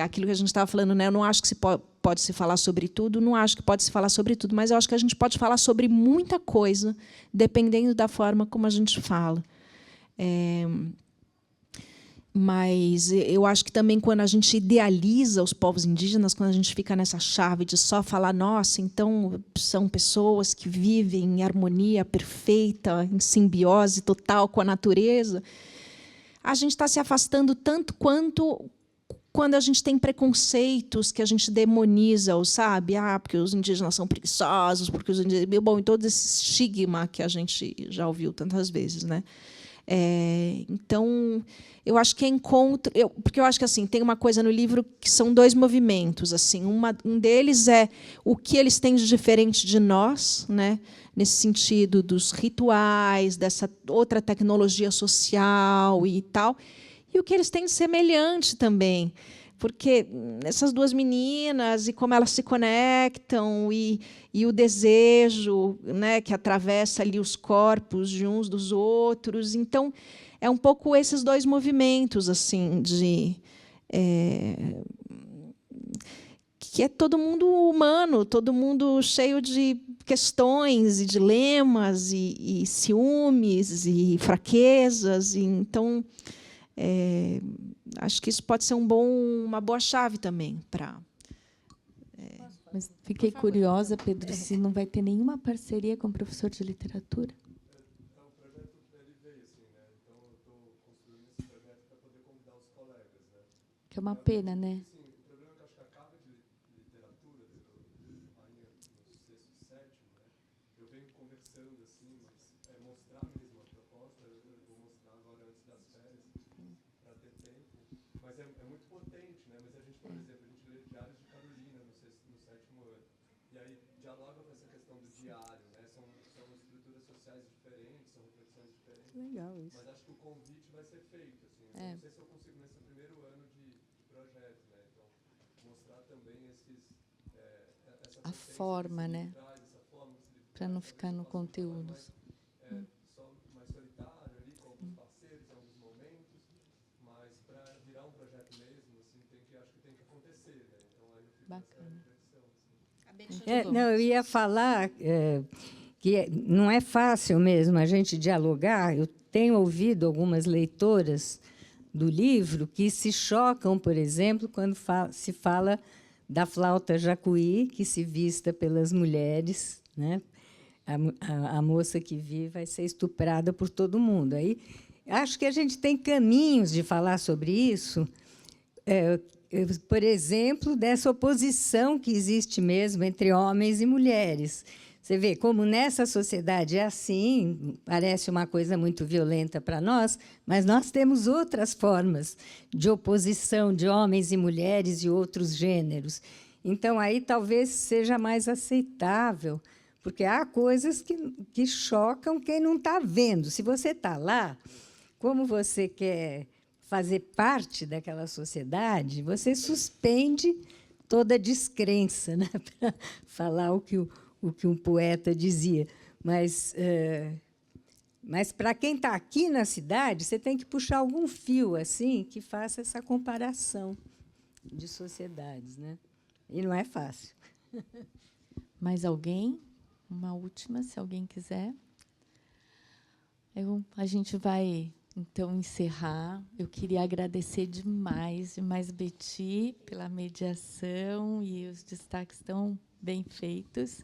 Aquilo que a gente estava falando, né? Eu não acho que pode se falar sobre tudo, não acho que pode se falar sobre tudo, mas eu acho que a gente pode falar sobre muita coisa, dependendo da forma como a gente fala. Mas eu acho que também quando a gente idealiza os povos indígenas, quando a gente fica nessa chave de só falar, nossa, então são pessoas que vivem em harmonia perfeita, em simbiose total com a natureza, a gente está se afastando tanto quanto quando a gente tem preconceitos que a gente demoniza, sabe? Porque os indígenas são preguiçosos, porque os indígenas... Bom, em todo esse estigma que a gente já ouviu tantas vezes, né? Então, eu acho que porque eu acho que assim tem uma coisa no livro que são dois movimentos, assim, um deles é o que eles têm de diferente de nós, né? Nesse sentido dos rituais, dessa outra tecnologia social e tal, e o que eles têm de semelhante também, porque essas duas meninas e como elas se conectam e o desejo, né, que atravessa ali os corpos de uns dos outros. Então, é um pouco esses dois movimentos, assim, que é todo mundo humano, todo mundo cheio de questões e dilemas e ciúmes e fraquezas. Então, acho que isso pode ser uma boa chave também para... Mas fiquei curiosa, Pedro, se não vai ter nenhuma parceria com o professor de literatura. O projeto ele veio assim, né? Então eu estou construindo esse projeto para poder convidar os colegas, né? Que é uma pena, né? Sim, o problema é que eu acho que a capa de literatura, ainda no sexto e sétimo, né? Eu venho conversando assim, mas mostrar mesmo a proposta, eu vou mostrar agora antes das férias, para ter tempo. Mas é muito potente, né? Mas a gente, por exemplo, a gente lê Diários de Carolina no sétimo ano. E aí dialoga com essa questão do diário, né? São estruturas sociais diferentes, são reflexões diferentes. Legal isso. Mas acho que o convite vai ser feito, assim. Não sei se eu consigo nesse primeiro ano de projeto, né? Então, mostrar também a forma, né? Para não ficar no conteúdo. Só mais solitário ali, com alguns parceiros em alguns momentos, mas para virar um projeto mesmo, assim, acho que tem que acontecer, né? Então aí eu fico nessa reflexão, assim. Não, eu ia falar que não é fácil mesmo a gente dialogar. Eu tenho ouvido algumas leitoras do livro que se chocam, por exemplo, quando se fala da flauta jacuí, que se vista pelas mulheres, né? A moça que vive vai ser estuprada por todo mundo. Aí, acho que a gente tem caminhos de falar sobre isso, por exemplo, dessa oposição que existe mesmo entre homens e mulheres. Você vê como nessa sociedade é assim, parece uma coisa muito violenta para nós, mas nós temos outras formas de oposição de homens e mulheres e outros gêneros. Então, aí talvez seja mais aceitável, porque há coisas que chocam quem não está vendo. Se você está lá, como você quer fazer parte daquela sociedade, você suspende toda a descrença, né, para falar o que um poeta dizia. Mas para quem está aqui na cidade, você tem que puxar algum fio assim que faça essa comparação de sociedades, né? E não é fácil. Mais alguém? Uma última, se alguém quiser. A gente vai, então, encerrar. Eu queria agradecer demais, Betty, pela mediação, e os destaques estão bem feitos.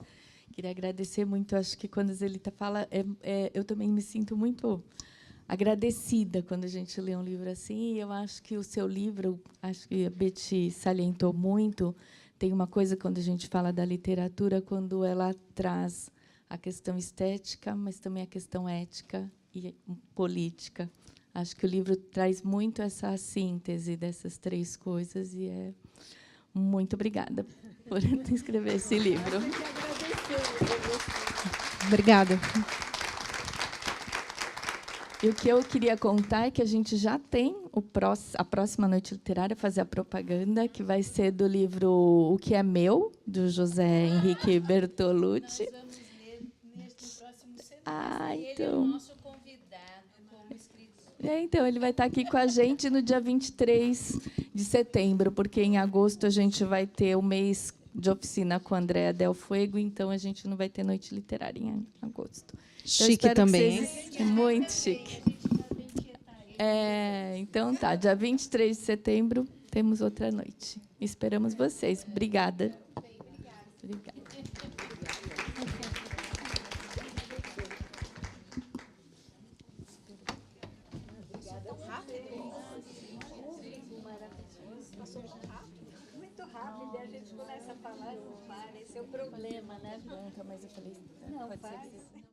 Queria agradecer muito. Acho que quando a Zelita fala, eu também me sinto muito agradecida quando a gente lê um livro assim. E eu acho que o seu livro, acho que a Betty salientou muito, tem uma coisa quando a gente fala da literatura, quando ela traz a questão estética, mas também a questão ética e política. Acho que o livro traz muito essa síntese dessas três coisas, e muito obrigada. por escrever esse livro. Obrigada. E o que eu queria contar é que a gente já tem a próxima noite literária, fazer a propaganda, que vai ser do livro O Que é Meu, do José Henrique Bertolucci. Nós vamos ler neste próximo semestre. Então. Ele é o nosso convidado como escritor. Então, ele vai estar aqui com a gente no dia 23 de setembro, porque em agosto a gente vai ter o mês de oficina com a Andréa Del Fuego, então a gente não vai ter noite literária em agosto. Então, Chique também. Muito chique. Então tá, dia 23 de setembro temos outra noite. Esperamos vocês. Obrigada. Obrigada. Muito rápido, e a gente começa a falar e não para. Esse é o problema, né? Mas eu falei, Não, faz.